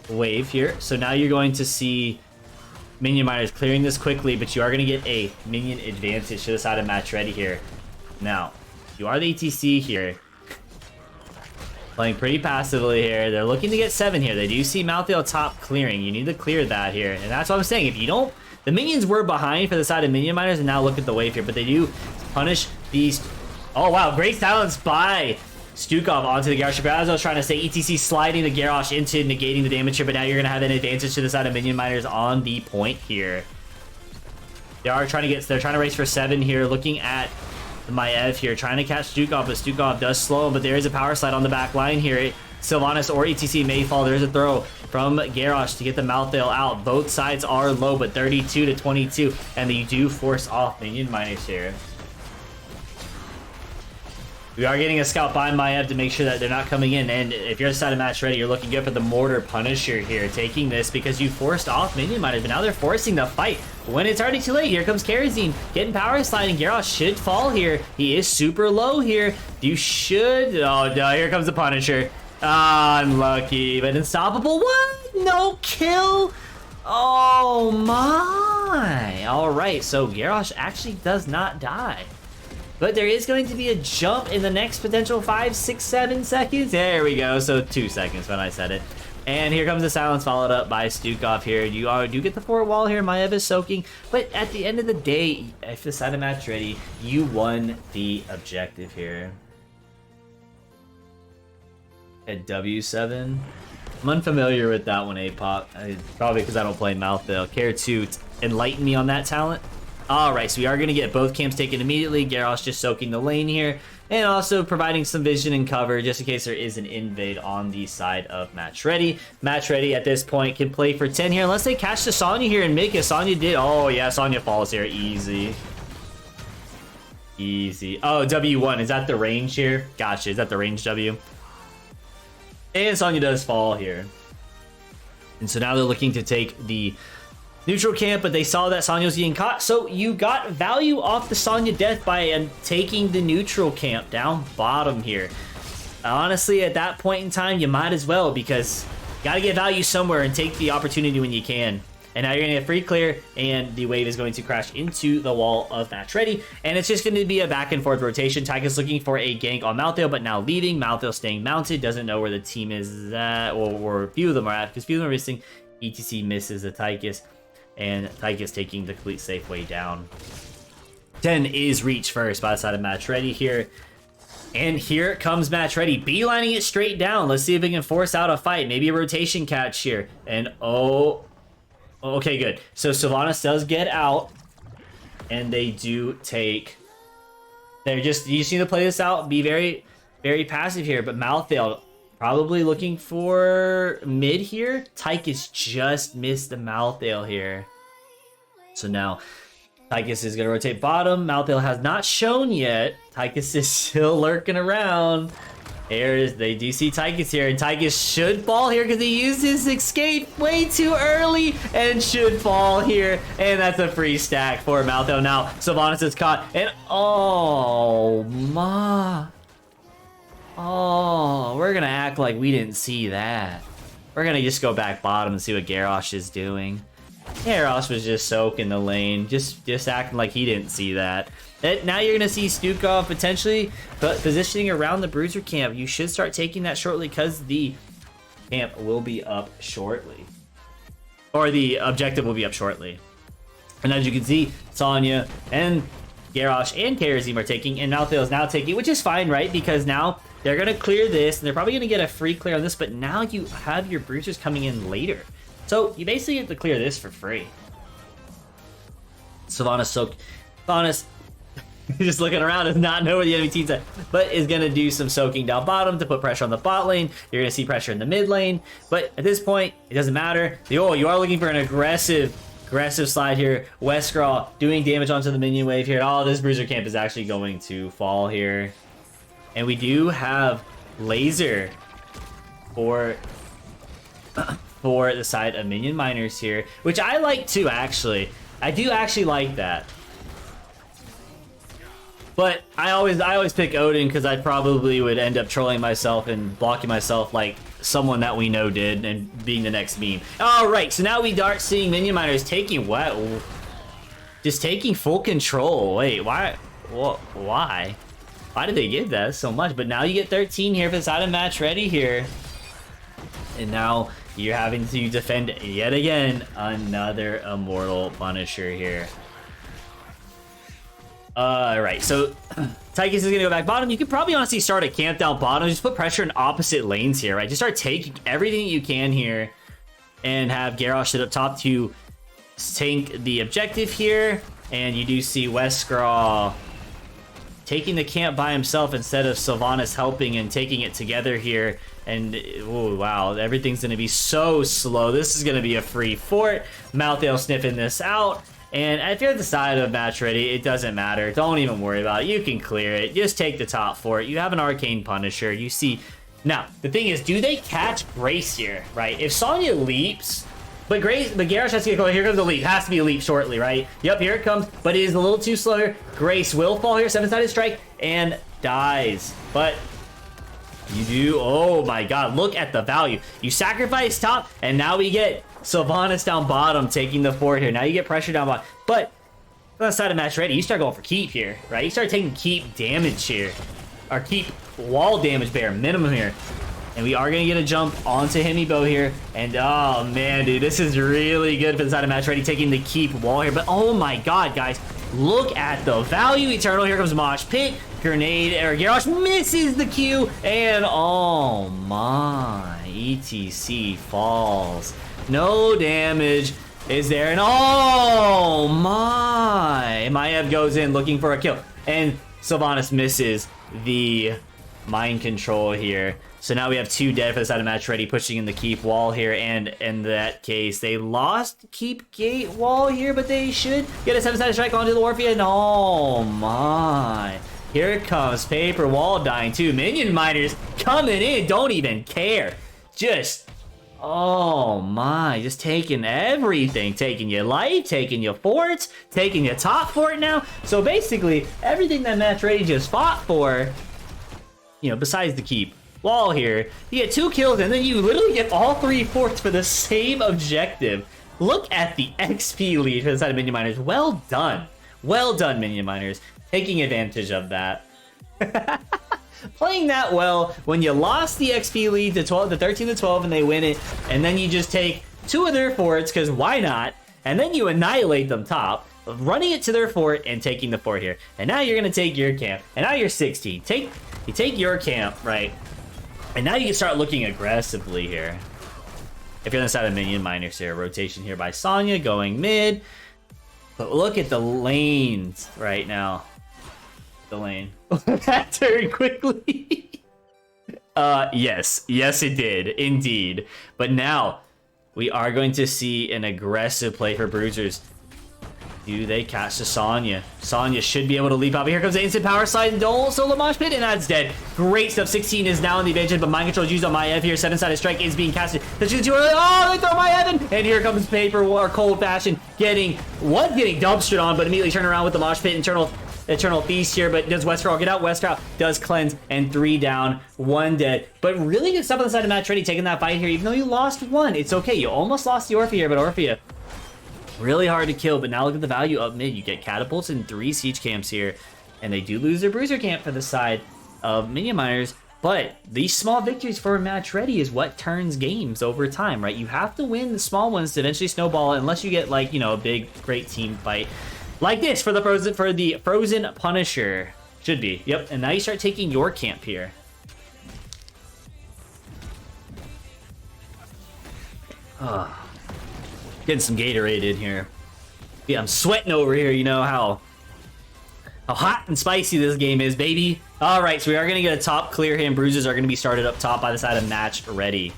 wave here. So now you're going to see Minion Miners clearing this quickly, but you are going to get a minion advantage to the side of Match Ready here. Now, you are the ETC here. Playing pretty passively here. They're looking to get 7 here. They do see Malthael top clearing. You need to clear that here. And that's what I'm saying. If you don't... The minions were behind for the side of Minion Miners, and now look at the wave here. But they do punish these... Oh, wow. Great silence by Stukov onto the Garrosh. As I was trying to say, ETC sliding the Garrosh into negating the damage here, but now you're going to have an advantage to the side of Minion Miners on the point here. They're trying to race for 7 here, looking at Maev here trying to catch Stukov, but Stukov does slow him, but there is a power slide on the back line here. Sylvanas or ETC may fall. There's a throw from Garrosh to get the Malthael out. Both sides are low, but 32 to 22, and they do force off Minion Miners here. We are getting a scout by Maev to make sure that they're not coming in, and if you're decided match ready, you're looking good for the Mortar Punisher here, taking this because you forced off Minion Miners, but now they're forcing the fight. When it's already too late, here comes Kerosene, getting power sliding. Garrosh should fall here. He is super low here. You should... Oh, no, here comes the Punisher. Ah, unlucky, but unstoppable. What? No kill? Oh, my. All right, so Garrosh actually does not die. But there is going to be a jump in the next potential 5, 6, 7 seconds. There we go. So 2 seconds when I said it. And here comes the silence followed up by Stukov here. You do get the forward wall here. Maev is soaking. But at the end of the day, if the side of match ready, you won the objective here. At W7. I'm unfamiliar with that one, A-Pop. Probably because I don't play Malthael. Care to enlighten me on that talent? Alright, so we are going to get both camps taken immediately. Garrosh just soaking the lane here. And also providing some vision and cover just in case there is an invade on the side of Match Ready. Match Ready at this point can play for 10 here. Unless they catch the Sonya here and make it. Sonya did. Oh, yeah, Sonya falls here. Easy. Easy. Oh, W1. Is that the range here? Gotcha. Is that the range W? And Sonya does fall here. And so now they're looking to take the neutral camp, but they saw that Sonya was getting caught, so you got value off the Sonya death by taking the neutral camp down bottom here. Honestly, at that point in time, you might as well, because you gotta get value somewhere and take the opportunity when you can. And now you're gonna get free clear, and the wave is going to crash into the wall of Match Ready, and it's just going to be a back and forth rotation. Tychus looking for a gank on Malthael, but now leaving. Malthael staying mounted, doesn't know where the team is at, or a few of them are at, because few of them are missing. ETC misses the Tychus. And Tychus taking the complete safe way down. 10 is reached first by the side of Match Ready here. And here comes Match Ready, beelining it straight down. Let's see if we can force out a fight. Maybe a rotation catch here. And oh, okay, good. So Sylvanas does get out. And they do take... You just need to play this out. Be very, very passive here. But Malthael... probably looking for mid here. Tychus just missed the Malthael here. So now Tychus is going to rotate bottom. Malthael has not shown yet. Tychus is still lurking around. They do see Tychus here, and Tychus should fall here because he used his escape way too early and should fall here. And that's a free stack for Malthael. Now Sylvanas is caught, and oh my... Oh, we're gonna act like we didn't see that. We're gonna just go back bottom and see what Garrosh is doing. Garrosh was just soaking the lane, just acting like he didn't see that. And now you're gonna see Stukov potentially positioning around the Bruiser camp. You should start taking that shortly because the camp will be up shortly. Or the objective will be up shortly. And as you can see, Sonya and Garrosh and Kerosene are taking, and Malthael is now taking, which is fine, right? Because now they're going to clear this, and they're probably going to get a free clear on this, but now you have your Bruisers coming in later. So you basically get to clear this for free. Sylvanas soak. Sylvanas just looking around, does not know where the enemy team's at, but is going to do some soaking down bottom to put pressure on the bot lane. You're going to see pressure in the mid lane, but at this point, it doesn't matter. Oh, you are looking for an aggressive slide here. Westcraw doing damage onto the minion wave here. Oh, this Bruiser camp is actually going to fall here. And we do have laser for the side of Minion Miners here, which I like too, actually. I do actually like that. But I always pick Odin because I probably would end up trolling myself and blocking myself like someone that we know did and being the next meme. All right, so now we start seeing Minion Miners taking what? Just taking full control. Wait, why? Why? Why did they give that so much? But now you get 13 here for the side of Match Ready here. And now you're having to defend yet again another Immortal Punisher here. Alright, so Tychus is going to go back bottom. You could probably honestly start a camp down bottom. Just put pressure in opposite lanes here, right? Just start taking everything you can here and have Garrosh sit up top to tank the objective here. And you do see Westcraw taking the camp by himself instead of Sylvanas helping and taking it together here. And, oh, wow, everything's going to be so slow. This is going to be a free fort. Malthael sniffing this out. And if you're at the side of match ready, it doesn't matter. Don't even worry about it. You can clear it. Just take the top fort. You have an Arcane Punisher. You see... Now, the thing is, do they catch Grace here, right? If Sonya leaps... But Garrosh has to get going. Here comes the leap. Has to be a leap shortly, right? Yep, here it comes. But it is a little too slow here. Grace will fall here. 7-sided strike. And dies. But you do... Oh, my God. Look at the value. You sacrifice top. And now we get Sylvanas down bottom taking the fort here. Now you get pressure down bottom. But on the side of match ready, you start going for keep here, right? You start taking keep damage here. Or keep wall damage bare minimum here. And we are going to get a jump onto Hemibo here. And, oh, man, dude, this is really good for the side of match ready, taking the keep wall here. But, oh, my God, guys, look at the value. Eternal, here comes Mosh Pit. Grenade, or Garrosh misses the Q. And, oh, my, ETC falls. No damage is there. And, oh, my. Maiev goes in looking for a kill. And Sylvanas misses the mind control here. So now we have 2 dead for the side of match ready, pushing in the keep wall here, and in that case, they lost keep gate wall here, but they should get a 7-sided strike onto the Orphea, and oh my. Here it comes, paper wall dying too. Minion miners coming in, don't even care. Just, oh my, just taking everything. Taking your life, taking your forts, taking your top fort now. So basically, everything that match ready just fought for, you know, besides the keep wall here, you get 2 kills and then you literally get all 3 forts for the same objective. Look at the XP lead for the side of Minion Miners. Well done. Well done, Minion Miners. Taking advantage of that. Playing that well when you lost the XP lead to 13 to 12 and they win it, and then you just take 2 of their forts, because why not? And then you annihilate them top, running it to their fort and taking the fort here. And now you're going to take your camp. And now you're 16. You take your camp, right? And now you can start looking aggressively here. If you're on the side of Minion Miners here, rotation here by Sonya going mid. But look at the lanes right now. The lane. That turned quickly. Yes, it did, indeed. But now we are going to see an aggressive play for Bruisers. Do they catch the Sonya? Sonya should be able to leap up. Here comes the instant power slide and don't solo Mosh Pit, and that's dead. Great stuff. 16 is now in the advantage, but mind control is used on Maiev here. 7-sided strike is being casted. Too early. Oh, they throw Maiev in, and here comes Paper or Cold Fashion getting dumpstered on, but immediately turn around with the Mosh Pit. Eternal Feast here, but does Westerall get out? Westerall does cleanse, and 3 down, 1 dead. But really good stuff on the side of match ready, taking that fight here, even though you lost 1. It's okay. You almost lost the Orphea here, but Orphea really hard to kill. But now look at the value up mid. You get catapults and 3 siege camps here, and they do lose their bruiser camp for the side of Minion Miners. But these small victories for match ready is what turns games over time, right? You have to win the small ones to eventually snowball, unless you get, like, you know, a big, great team fight like this for the frozen Punisher. Should be. Yep. And now you start taking your camp here. Getting some Gatorade in here. Yeah, I'm sweating over here. You know how hot and spicy this game is, baby. All right, so we are going to get a top clear here, and Bruises are going to be started up top by the side of match ready.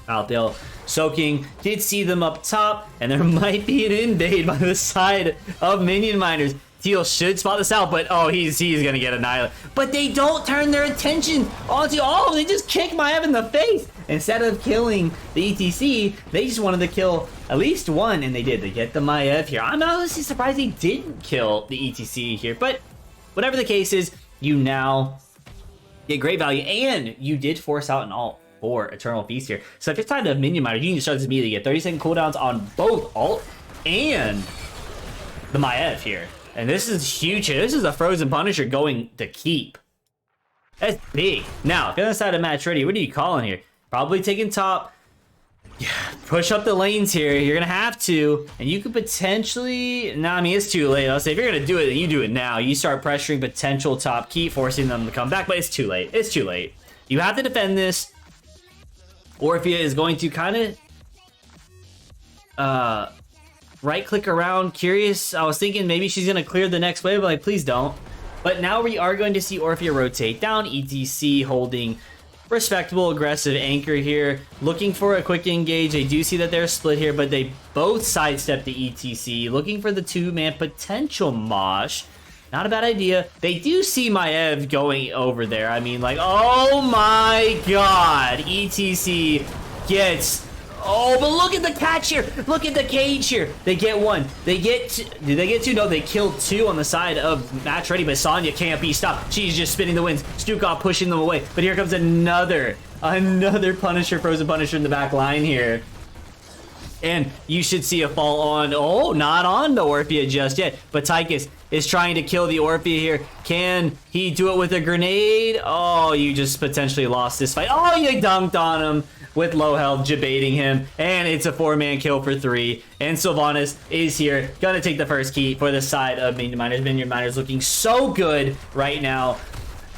Malthael soaking. Did see them up top, and there might be an invade by the side of Minion Miners. Teal should spot this out, but oh, he's going to get annihilated. But they don't turn their attention onto, oh, they just kick Maiev in the face. Instead of killing the ETC, they just wanted to kill at least 1, and they did. They get the Maiev here. I'm honestly surprised they didn't kill the ETC here, but whatever the case is, you now get great value, and you did force out an ult for Eternal Feast here. So if you're tied to Minion Miner, you can just start this immediately. Get 30-second cooldowns on both ult and the Maiev here. And this is huge here. This is a Frozen Punisher going to keep. That's big. Now, if you're on the side of match ready, what are you calling here? Probably taking top. Yeah, push up the lanes here. You're going to have to. And you could potentially... Nah, I mean, it's too late. I'll say if you're going to do it, you do it now. You start pressuring potential top keep, forcing them to come back. But it's too late. It's too late. You have to defend this. Orphea is going to kind of... right click around. Curious. I was thinking maybe she's going to clear the next wave, but like, please don't. But now we are going to see Orphea rotate down, ETC holding respectable aggressive anchor here, looking for a quick engage. They do see that they're split here, but they both sidestep the ETC, looking for the 2-man potential mosh. Not a bad idea. They do see Maev going over there. I mean, like, oh my god. ETC gets... Oh, but look at the catch here. Look at the cage here. They get one. They get two. Did they get two? No, they killed two on the side of Match Ready, but Sonya can't be stopped. She's just spinning the wins. Stukov pushing them away. But here comes another Punisher, Frozen Punisher in the back line here. And you should see a fall on. Oh, not on the Orphea just yet. But Tychus is trying to kill the Orphea here. Can he do it with a grenade? Oh, you just potentially lost this fight. Oh, you dunked on him with low health, debating him. And it's a 4-man kill for 3. And Sylvanas is here. Gonna take the first key for the side of Minion Miners. Minion Miners looking so good right now.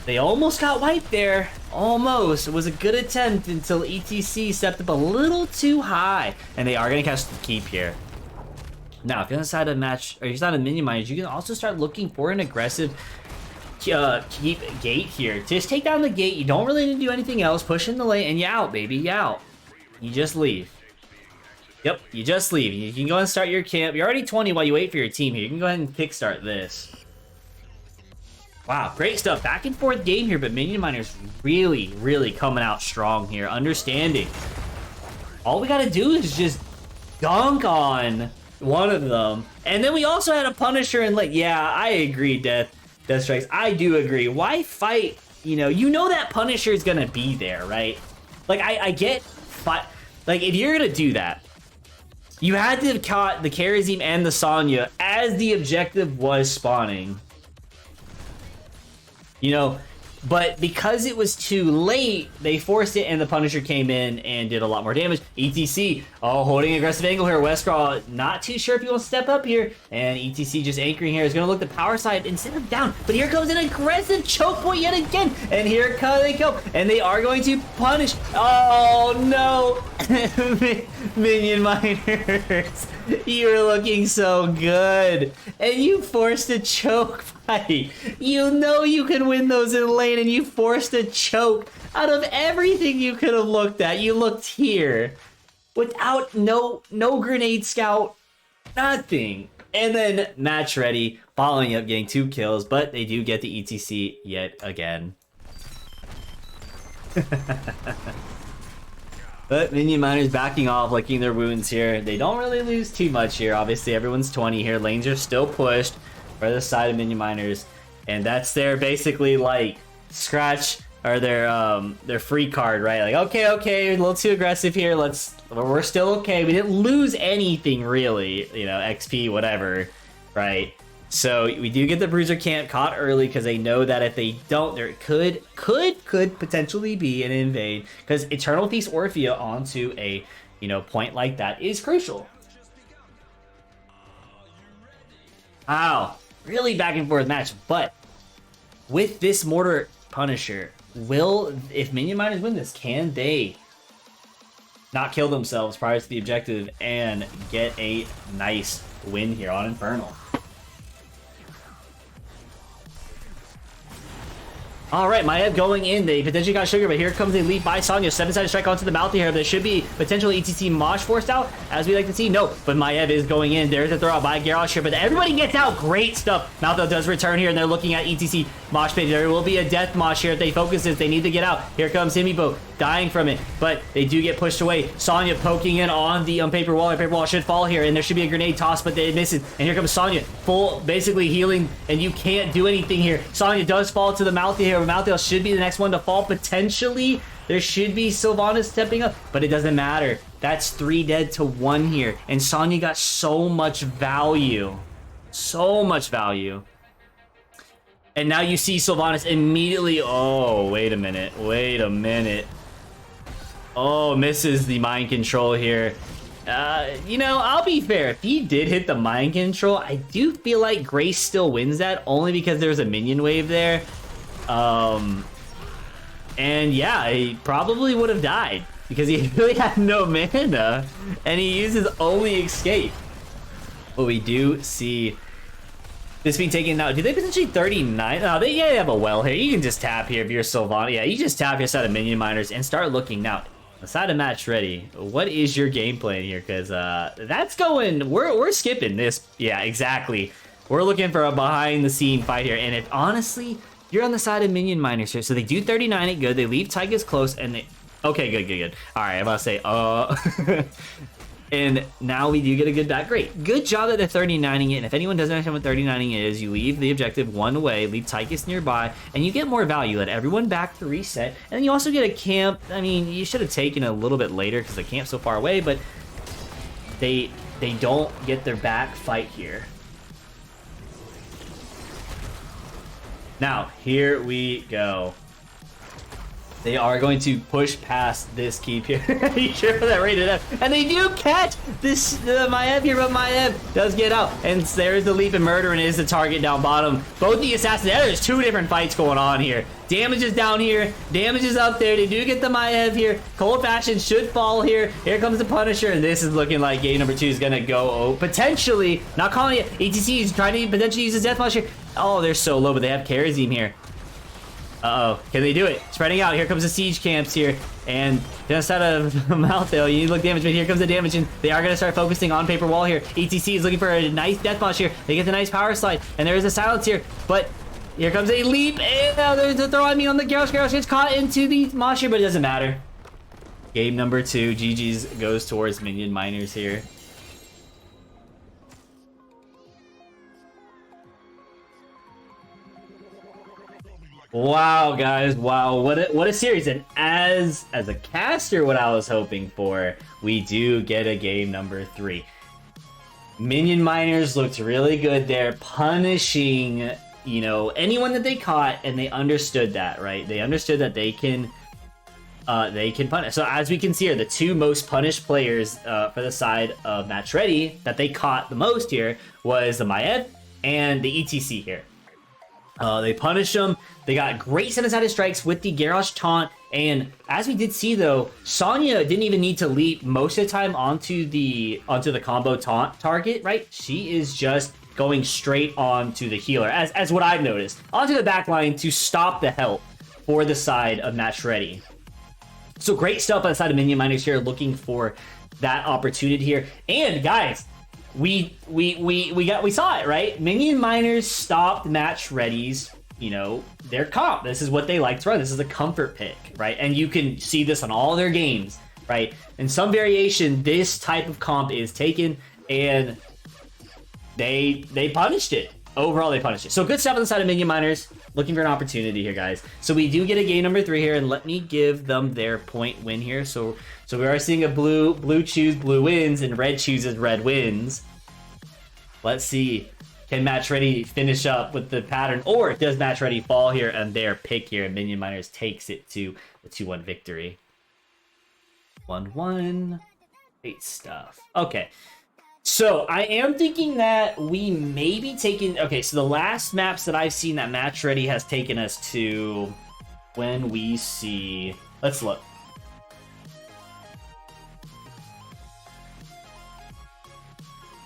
They almost got wiped there. Almost. It was a good attempt until ETC stepped up a little too high. And they are going to catch the keep here. Now, if you're on the side of match, or you're on a Minion Miners, you can also start looking for an aggressive keep gate here. Just take down the gate. You don't really need to do anything else. Push in the lane, and you out, baby. You out. You just leave. Yep, you just leave. You can go and start your camp. You're already 20 while you wait for your team here. You can go ahead and kickstart this. Wow, great stuff. Back and forth game here, but Minion Miners really, really coming out strong here. Understanding. All we gotta do is just dunk on one of them. And then we also had a Punisher in late. Yeah, I agree, Death Strikes. I do agree. Why fight? You know that Punisher is gonna be there, right? Like, I get... Like, if you're gonna do that, you had to have caught the Kharazim and the Sonya as the objective was spawning. But because it was too late, they forced it, and the Punisher came in and did a lot more damage. ETC, holding aggressive angle here. Westcrawl, not too sure if he will step up here. And ETC just anchoring here is going to look the power side instead of down. But here comes an aggressive choke point yet again. And here they go. And they are going to punish. Oh, no. Minion Miners, you're looking so good. And you forced a choke fight. You know you can win those in lane, and you forced a choke. Out of everything you could have looked at, you looked here. Without no grenade scout, nothing. And then Match Ready following up, getting 2 kills, but they do get the ETC yet again. But Minion Miners backing off, licking their wounds here. They don't really lose too much here. Obviously, everyone's 20 here. Lanes are still pushed for the side of Minion Miners. And that's their basically like scratch or their free card, right? Like, okay, a little too aggressive here. We're still okay. We didn't lose anything really, XP, whatever, right? So we do get the Bruiser camp caught early because they know that if they don't, there could potentially be an invade, because Eternal Feast Orphea onto a point like that is crucial. Wow, really back and forth match, but with this Mortar Punisher, if Minion Miners win this, can they not kill themselves prior to the objective and get a nice win here on Infernal? Alright, Maev going in. They potentially got Sugar, but here comes a lead by Sonya. 7-sided strike onto the mouth here. There should be potential ETC Mosh forced out, as we like to see. No, but Maev is going in. There's a throw out by Garrosh here, but everybody gets out. Great stuff. Maltho does return here, and they're looking at ETC Mosh Pit. There will be a Death Mosh here if they focus this. They need to get out. Here comes Himibo, dying from it, but they do get pushed away. Sonya poking in on the paper wall. The paper wall should fall here, and there should be a grenade toss, but it misses. And here comes Sonya, full, basically healing, and you can't do anything here. Sonya does fall to the Maltho here. Maltho should be the next one to fall, potentially. There should be Sylvanas stepping up, but it doesn't matter. That's 3 dead to 1 here, and Sonya got so much value. So much value. And now you see Sylvanas immediately... Oh, wait a minute. Oh, misses the mind control here. I'll be fair. If he did hit the mind control, I do feel like Grace still wins that, only because there's a minion wave there. And yeah, he probably would have died because he really had no mana, and he uses only escape. But we do see This being taken now. Do they potentially 39? No, they have a well here. You can just tap here if you're Sylvana. Yeah, you just tap your side of Minion Miners and start looking now. The side of Match Ready, what is your game plan here? Because that's going, we're skipping this. Yeah, exactly. We're looking for a behind the scene fight here. And if honestly, you're on the side of Minion Miners here. So they do 39 it good. They leave Tygus close and they, okay, good. All right, I'm about to say, and now we do get a good back. Great. Good job that they're 39ing it. And if anyone doesn't understand what 39ing is, you leave the objective one way, leave Tychus nearby, and you get more value. Let everyone back to reset. And then you also get a camp. I mean, you should have taken a little bit later because the camp's so far away, but they don't get their back fight here. Now, here we go. They are going to push past this keep here. You sure that rated F? And they do catch this Maev here, but Maev does get out. And there's the leap and murder and is the target down bottom. Both the assassins, there's two different fights going on here. Damage is down here, damage is up there. They do get the Maev here. Cold Fashion should fall here. Here comes the Punisher, and this is looking like game number 2 is gonna go potentially, not calling it, ETC is trying to potentially use his Death Punch here. Oh, they're so low, but they have Karazim here. Uh-oh, can they do it? Spreading out, here comes the siege camps here, and just out of Malthael, you need to look damage, but here comes the damage, and they are going to start focusing on Paper Wall here. ETC is looking for a nice Death Punch here. They get the nice Power Slide, and there is a silence here, but here comes a leap, and there's a throw on me on the Garrosh. Garrosh gets caught into the Mosh here, but it doesn't matter. Game number 2, GG's goes towards Minion Miners here. Wow, guys, wow, what a series. And as a caster, what I was hoping for, we do get a game number 3. Minion Miners looked really good there, punishing, you know, anyone that they caught, and they understood that, right? They understood that they can punish. So as we can see here, the two most punished players for the side of Match Ready that they caught the most here was the Maev and the ETC here. They punished them. They got great set-sided strikes with the Garrosh taunt, and as we did see though, Sonya didn't even need to leap most of the time onto the combo taunt target, right? She is just going straight onto the healer, as what I've noticed, onto the back line to stop the help for the side of Match Ready. So great stuff on the side of Minion Miners here, looking for that opportunity here. And guys, we saw it, right? Minion Miners stopped Match Ready's, you know, their comp. This is what they like to run. This is a comfort pick, right? And you can see this on all their games, right? In some variation, this type of comp is taken, and they punished it. Overall, they punished it. So good stuff on the side of Minion Miners. Looking for an opportunity here, guys. So we do get a game number 3 here, and let me give them their point win here. So we are seeing a blue choose blue wins, and red chooses red wins. Let's see. Can Match Ready finish up with the pattern, or does Match Ready fall here and their pick here, and Minion Miners takes it to the 2-1 victory? 1-1. Great stuff. Okay. So I am thinking that we may be taking... Okay, so the last maps that I've seen that Match Ready has taken us to, when we see... Let's look.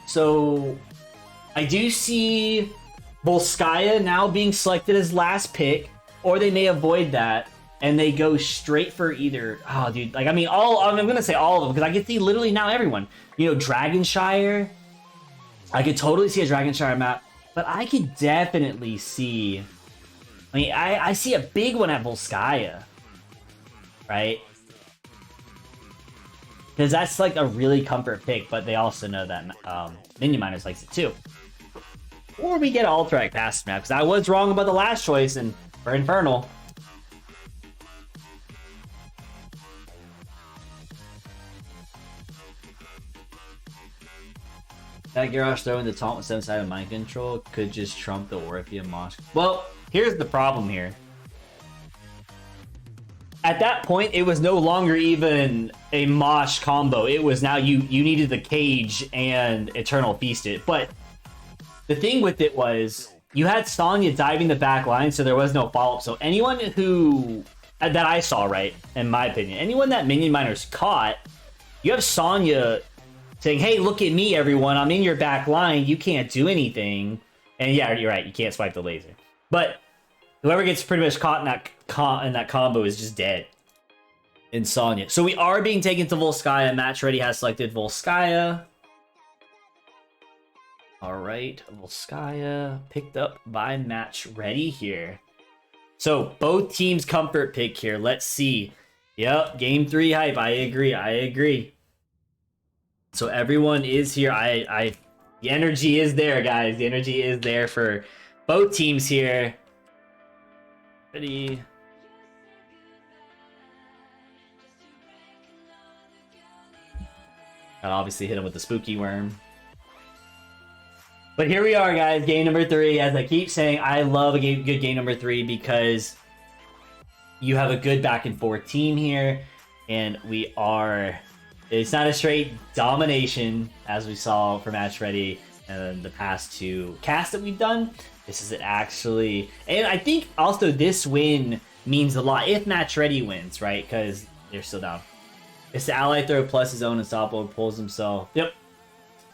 So I do see Volskaya now being selected as last pick, or they may avoid that and they go straight for either... Oh, dude. Like, I mean, I'm going to say all of them, because I can see literally now everyone. You know, Dragonshire. I could totally see a Dragonshire map, but I could definitely see... I mean, I see a big one at Volskaya, right? Because that's like a really comfort pick, but they also know that Minion Miners likes it too. Or we get Alterac past map, because I was wrong about the last choice and for Infernal. That Garrosh throwing the taunt with 7-sided mind control could just trump the Orphea Mosh. Well, here's the problem here. At that point, it was no longer even a Mosh combo. It was now you needed the Cage and Eternal Feast it. But the thing with it was you had Sonya diving the back line, so there was no follow-up. So anyone who... that I saw, right, in my opinion, anyone that Minion Miners caught, you have Sonya saying, hey, look at me, everyone. I'm in your back line. You can't do anything. And yeah, you're right. You can't swipe the laser. But whoever gets pretty much caught in that combo is just dead. In Sonya. So we are being taken to Volskaya. Match Ready has selected Volskaya. Alright, Volskaya picked up by Match Ready here. So both teams comfort pick here. Let's see. Yep, game 3 hype. I agree. So everyone is here. The energy is there, guys. The energy is there for both teams here. Ready. Gotta obviously hit him with the spooky worm. But here we are, guys. Game number 3. As I keep saying, I love a good game number 3 because you have a good back and forth team here. And it's not a straight domination as we saw for Match Ready and the past 2 casts that we've done. This is it actually. And I think also this win means a lot if Match Ready wins, right? Because they're still down. It's the ally throw plus his own unstoppable, pulls himself. Yep.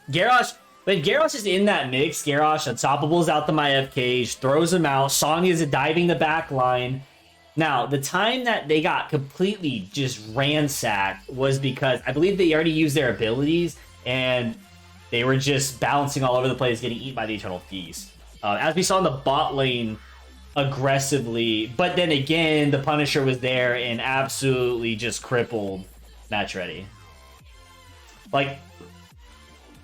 Garrosh, but Garrosh is in that mix. Garrosh unstoppables out the Maiev cage, throws him out. Sonya's diving the back line. Now, the time that they got completely just ransacked was because I believe they already used their abilities and they were just bouncing all over the place, getting eaten by the Eternal Feast. As we saw in the bot lane, aggressively, but then again, the Punisher was there and absolutely just crippled Match Ready. Like,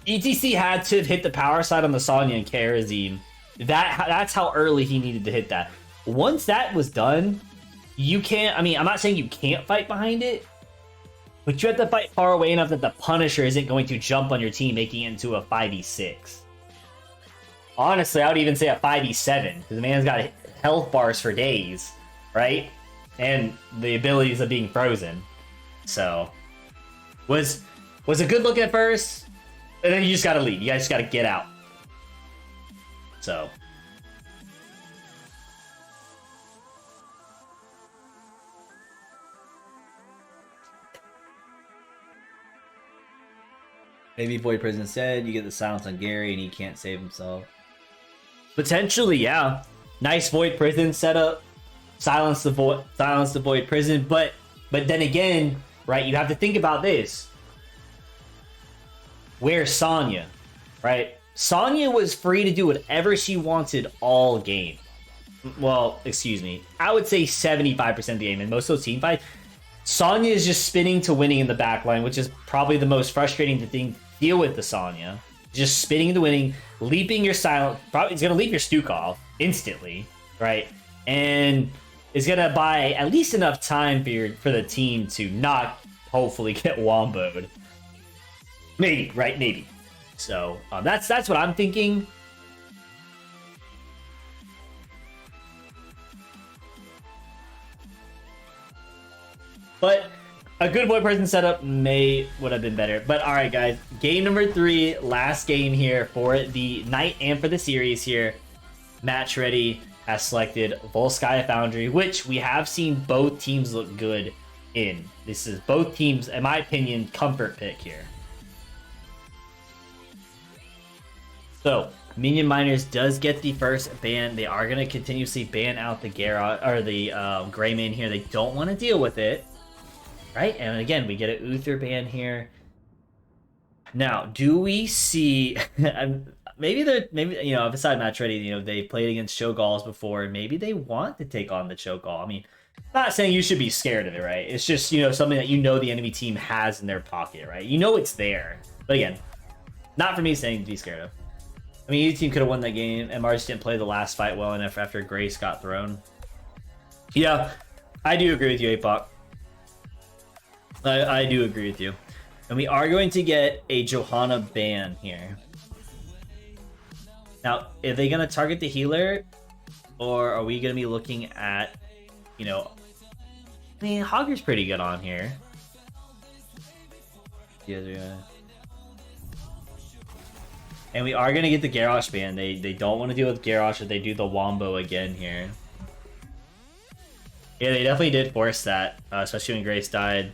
ETC had to hit the power side on the Sonya and Karazim. That's how early he needed to hit that. Once that was done, you can't, I mean, I'm not saying you can't fight behind it, but you have to fight far away enough that the Punisher isn't going to jump on your team, making it into a 5v6. Honestly, I would even say a 5v7, because the man's got health bars for days, right? And the abilities of being frozen. So, was a good look at first, and then you just gotta leave. You guys just gotta get out. So. Maybe Void Prison said you get the silence on Gary and he can't save himself. Potentially, yeah. Nice Void Prison setup. Silence the Void Prison, but then again, right, you have to think about this. Where's Sonya? Right? Sonya was free to do whatever she wanted all game. Well, excuse me. I would say 75% of the game. In most of those team fights, Sonya is just spinning to winning in the backline, which is probably the most frustrating thing to deal with the Sonya. Just spinning to winning, leaping your silent. Probably it's gonna leap your Stukov instantly, right? And it's gonna buy at least enough time for the team to not hopefully get womboed. Maybe, right? Maybe. So that's what I'm thinking. But a good Void Prison setup would have been better. But all right, guys, game number 3, last game here for the night and for the series here. Match Ready has selected Volskaya Foundry, which we have seen both teams look good in. This is both teams, in my opinion, comfort pick here. So, Minion Miners does get the first ban. They are going to continuously ban out the Garrosh or the Greymane here. They don't want to deal with it. Right? And again, we get an Uther ban here. Now, do we see maybe you know, beside Match Ready, you know, they played against Cho'Galls before, and maybe they want to take on the Cho'Gall. I mean, I'm not saying you should be scared of it, right? It's just, you know, something that you know the enemy team has in their pocket, right? You know it's there. But again, not for me saying to be scared of. I mean, either team could have won that game, and Mars didn't play the last fight well enough after Grace got thrown. Yeah, I do agree with you, Apoc. I do agree with you. And we are going to get a Johanna ban here. Now, are they going to target the healer? Or are we going to be looking at, you know... I mean, Hogger's pretty good on here. And we are going to get the Garrosh ban. They don't want to deal with Garrosh if they do the Wombo again here. Yeah, they definitely did force that, especially when Grace died.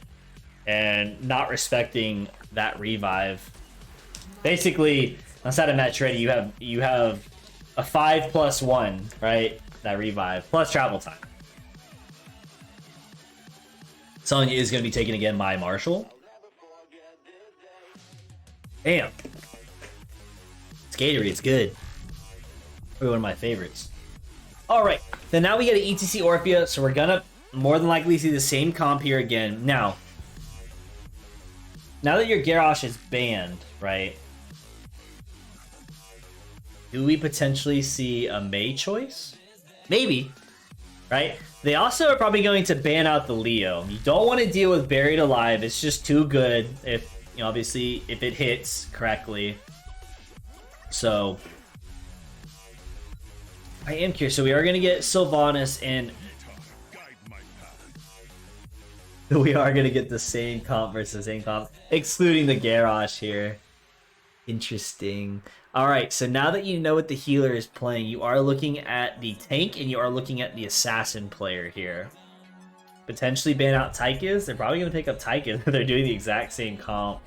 And not respecting that revive. Basically, outside of Match Ready, you have a 5+1, right? That revive plus travel time. Sonya is going to be taken again by Marshall. Damn. Skatory, it's good. Probably one of my favorites. Alright, then now we get an ETC Orphea, so we're gonna more than likely see the same comp here again. Now that your Garrosh is banned, right? Do we potentially see a Mei choice? Maybe, right? They also are probably going to ban out the Leo. You don't want to deal with Buried Alive. It's just too good if, you know, obviously, if it hits correctly. So, I am curious. So we are going to get Sylvanas, and we are going to get the same comp versus same comp, excluding the Garrosh here. Interesting. Alright, so now that you know what the healer is playing, you are looking at the tank and you are looking at the assassin player here. Potentially ban out Tychus. They're probably going to pick up Tychus. They're doing the exact same comp.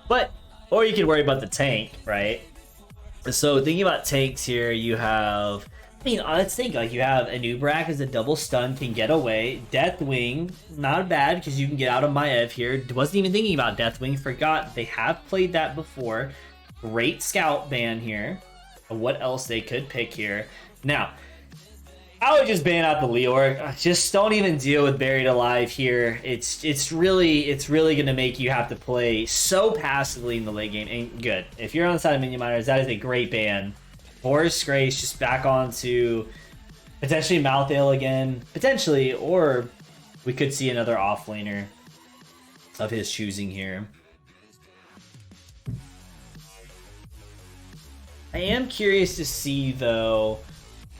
But, or you can worry about the tank, right? So thinking about tanks here, you have, I mean, let's think, like you have Anub'arak as a double stun, can get away. Deathwing, not bad because you can get out of Maev here. Wasn't even thinking about Deathwing, forgot they have played that before. Great scout ban here. What else they could pick here? Now, I would just ban out the Leoric. Just don't even deal with Buried Alive here. It's really gonna make you have to play so passively in the late game. And good. If you're on the side of Minion Miners, that is a great ban. Forest Grace just back onto potentially Malthael again. Potentially, or we could see another offlaner of his choosing here. I am curious to see, though,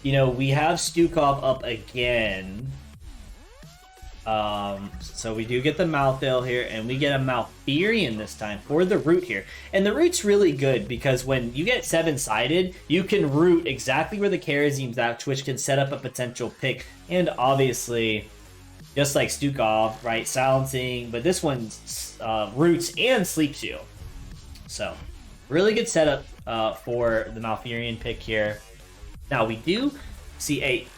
you know, we have Stukov up again. So we do get the Malthael here, and we get a Malfurion this time for the root here. And the root's really good, because when you get 7-sided, you can root exactly where the Kharazim's at, which can set up a potential pick. And obviously, just like Stukov, right, silencing, but this one roots and sleeps you. So, really good setup for the Malfurion pick here. Now, we do see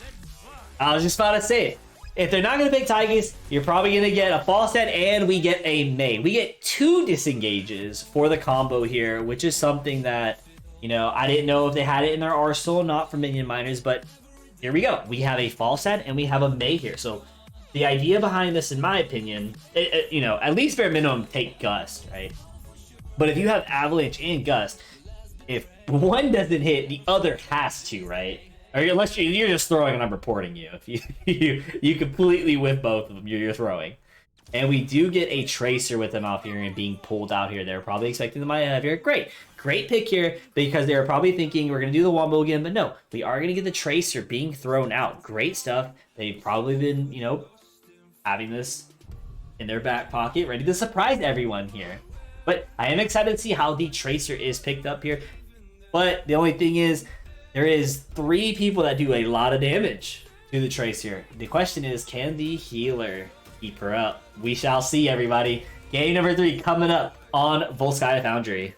I was just about to say it. If they're not going to pick Tychus, you're probably going to get a Falstad, and we get a Mei. We get 2 disengages for the combo here, which is something that, you know, I didn't know if they had it in their arsenal, not for Minion Miners, but here we go. We have a Falstad, and we have a Mei here. So, the idea behind this, in my opinion, you know, at least bare minimum, take Gust, right? But if you have Avalanche and Gust, if one doesn't hit, the other has to, right? Or unless you're just throwing and I'm reporting you. If you completely whiff both of them, you're throwing. And we do get a Tracer with the Malfurion being pulled out here. They're probably expecting the Maya here. Great pick here, because they were probably thinking we're going to do the Wombo again, but no. We are going to get the Tracer being thrown out. Great stuff. They've probably been, you know, having this in their back pocket, ready to surprise everyone here. But I am excited to see how the Tracer is picked up here. But the only thing is, there is 3 people that do a lot of damage to the Tracer. The question is, can the healer keep her up? We shall see, everybody. Game number 3 coming up on Volskaya Foundry.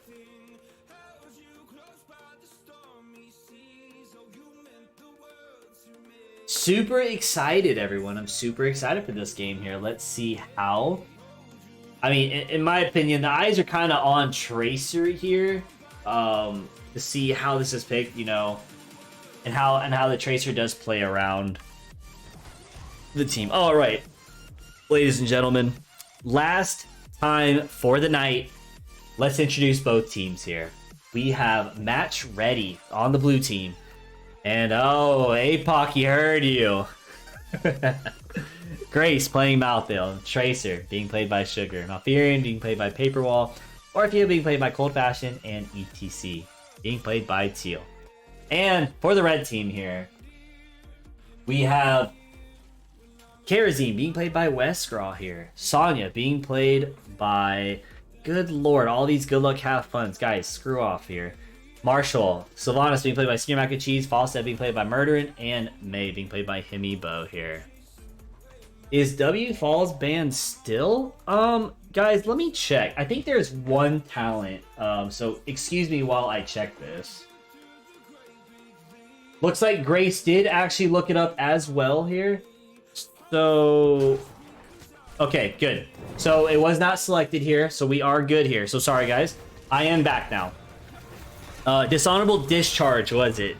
Super excited, everyone. I'm super excited for this game here. Let's see how... I mean, in my opinion, the eyes are kind of on Tracer here. To see how this is picked, you know, and how the Tracer does play around the team. All right, ladies and gentlemen, last time for the night. Let's introduce both teams here. We have Match Ready on the blue team, and oh, Apoc, he heard you. Grace playing Malthael, Tracer being played by Sugar, Malfurion being played by Paperwall, Orphea being played by Cold Fashion, and ETC being played by Teal. And for the red team here, we have Kharazim being played by Westgraw here. Sonya being played by, good lord, all these good luck have funs. Guys, screw off here. Marshall, Sylvanas being played by Senior Mac and Cheese, Falstad being played by Murderin, and Mei being played by Himibo here. Is W Falls banned still? Guys, let me check. I think there's one talent. So excuse me while I check this. Looks like Grace did actually look it up as well here. So, okay, good. So it was not selected here, so we are good here. So sorry, guys. I am back now. Dishonorable discharge, was it?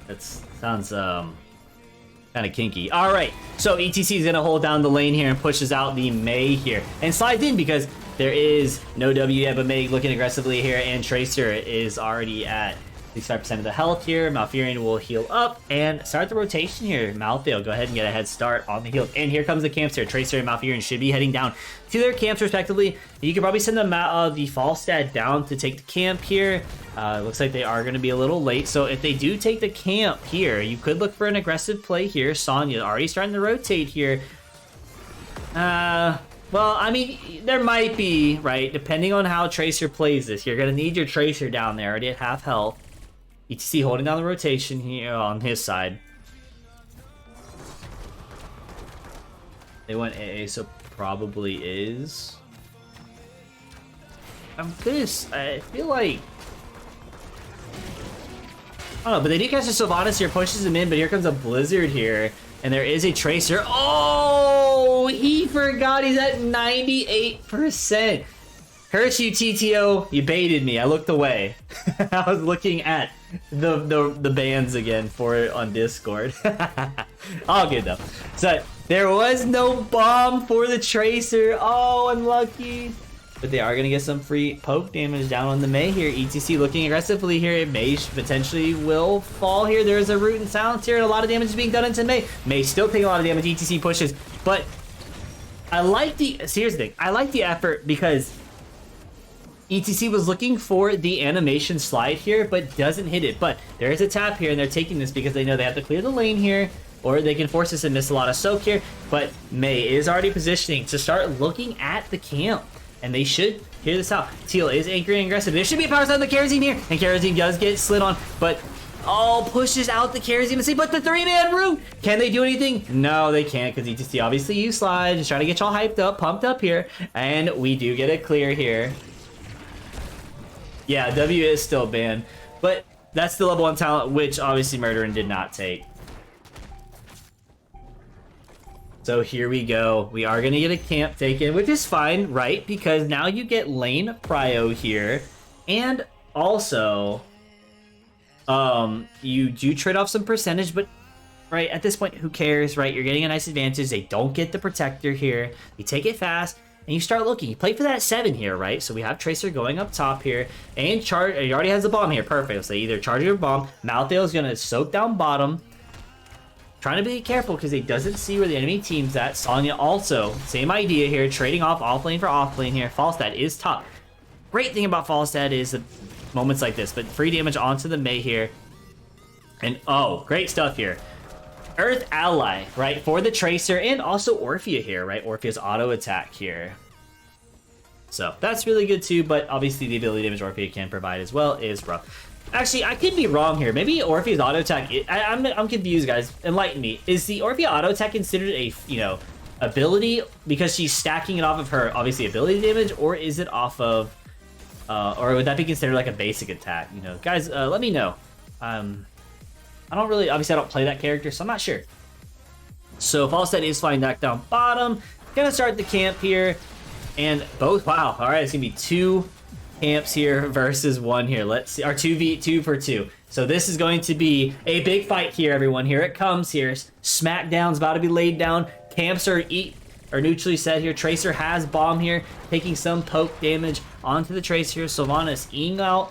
That sounds kind of kinky. All right, so ETC is gonna hold down the lane here and pushes out the Mei here and slides in because there is no W yet, but Mei looking aggressively here, and Tracer is already at 65% of the health here. Malfurion will heal up and start the rotation here. Malthael, go ahead and get a head start on the heal. And here comes the camps here. Tracer and Malfurion should be heading down to their camps respectively. You can probably send the Falstad down to take the camp here. Looks like they are going to be a little late. So if they do take the camp here, you could look for an aggressive play here. Sonya already starting to rotate here. Well, I mean, there might be, right? Depending on how Tracer plays this, you're going to need your Tracer down there already at half health. ETC holding down the rotation here on his side. They went AA, so probably is. I feel like... I don't know, but they do catch the Sylvanas here, pushes him in, but here comes a Blizzard here. And there is a Tracer. Oh, he forgot he's at 98%. Hurt you, TTO. You baited me. I looked away. I was looking at the bans again for it on Discord. All good though. So there was no bomb for the Tracer. Oh, unlucky. But they are gonna get some free poke damage down on the Mei here. ETC looking aggressively here. Mei potentially will fall here. There's a root and silence here, and a lot of damage is being done into Mei. Mei still taking a lot of damage. ETC pushes, but I like the. So here's the thing. I like the effort because ETC was looking for the animation slide here, but doesn't hit it. But there is a tap here, and they're taking this because they know they have to clear the lane here, or they can force this and miss a lot of soak here. But Mei is already positioning to start looking at the camp, and they should hear this out. Teal is anchoring aggressive. There should be a power slide on the Kerosene here, and Kerosene does get slid on, but pushes out the Kerosene and say, but the 3-man root! Can they do anything? No, they can't, because ETC obviously used slide, just trying to get y'all hyped up, pumped up here, and we do get a clear here. Yeah, W is still banned, but that's the level 1 talent, which obviously Murderin did not take. So here we go. We are going to get a camp taken, which is fine, right? Because now you get lane prio here, and also you do trade off some percentage, but right at this point, who cares, right? You're getting a nice advantage. They don't get the protector here. You take it fast. And you start looking. You play for that 7 here, right? So we have Tracer going up top here. And he already has the bomb here. Perfect. So either charge or bomb. Malthael is going to soak down bottom. Trying to be careful because he doesn't see where the enemy team's at. Sonya also, same idea here. Trading off lane for off lane here. Falstad is top. Great thing about Falstad is the moments like this. But free damage onto the Mei here. And great stuff here. Earth ally, right, for the Tracer, and also Orphea here, right? Orphea's auto attack here. So that's really good too, but obviously the ability damage Orphea can provide as well is rough. Actually, I could be wrong here. Maybe Orphea's auto attack, I'm confused, guys. Enlighten me. Is the Orphea auto attack considered a, ability because she's stacking it off of her, obviously, ability damage, or is it off of, or would that be considered like a basic attack? Guys, let me know. I don't really, obviously I don't play that character, so I'm not sure. So Falstad is flying back down bottom. Gonna start the camp here. And both, wow, all right, it's gonna be 2 camps here versus 1 here. Let's see, our 2 for 2. So this is going to be a big fight here, everyone. Here it comes here. Smackdown's about to be laid down. Camps are neutrally set here. Tracer has bomb here, taking some poke damage onto the Tracer. Sylvanas eating out.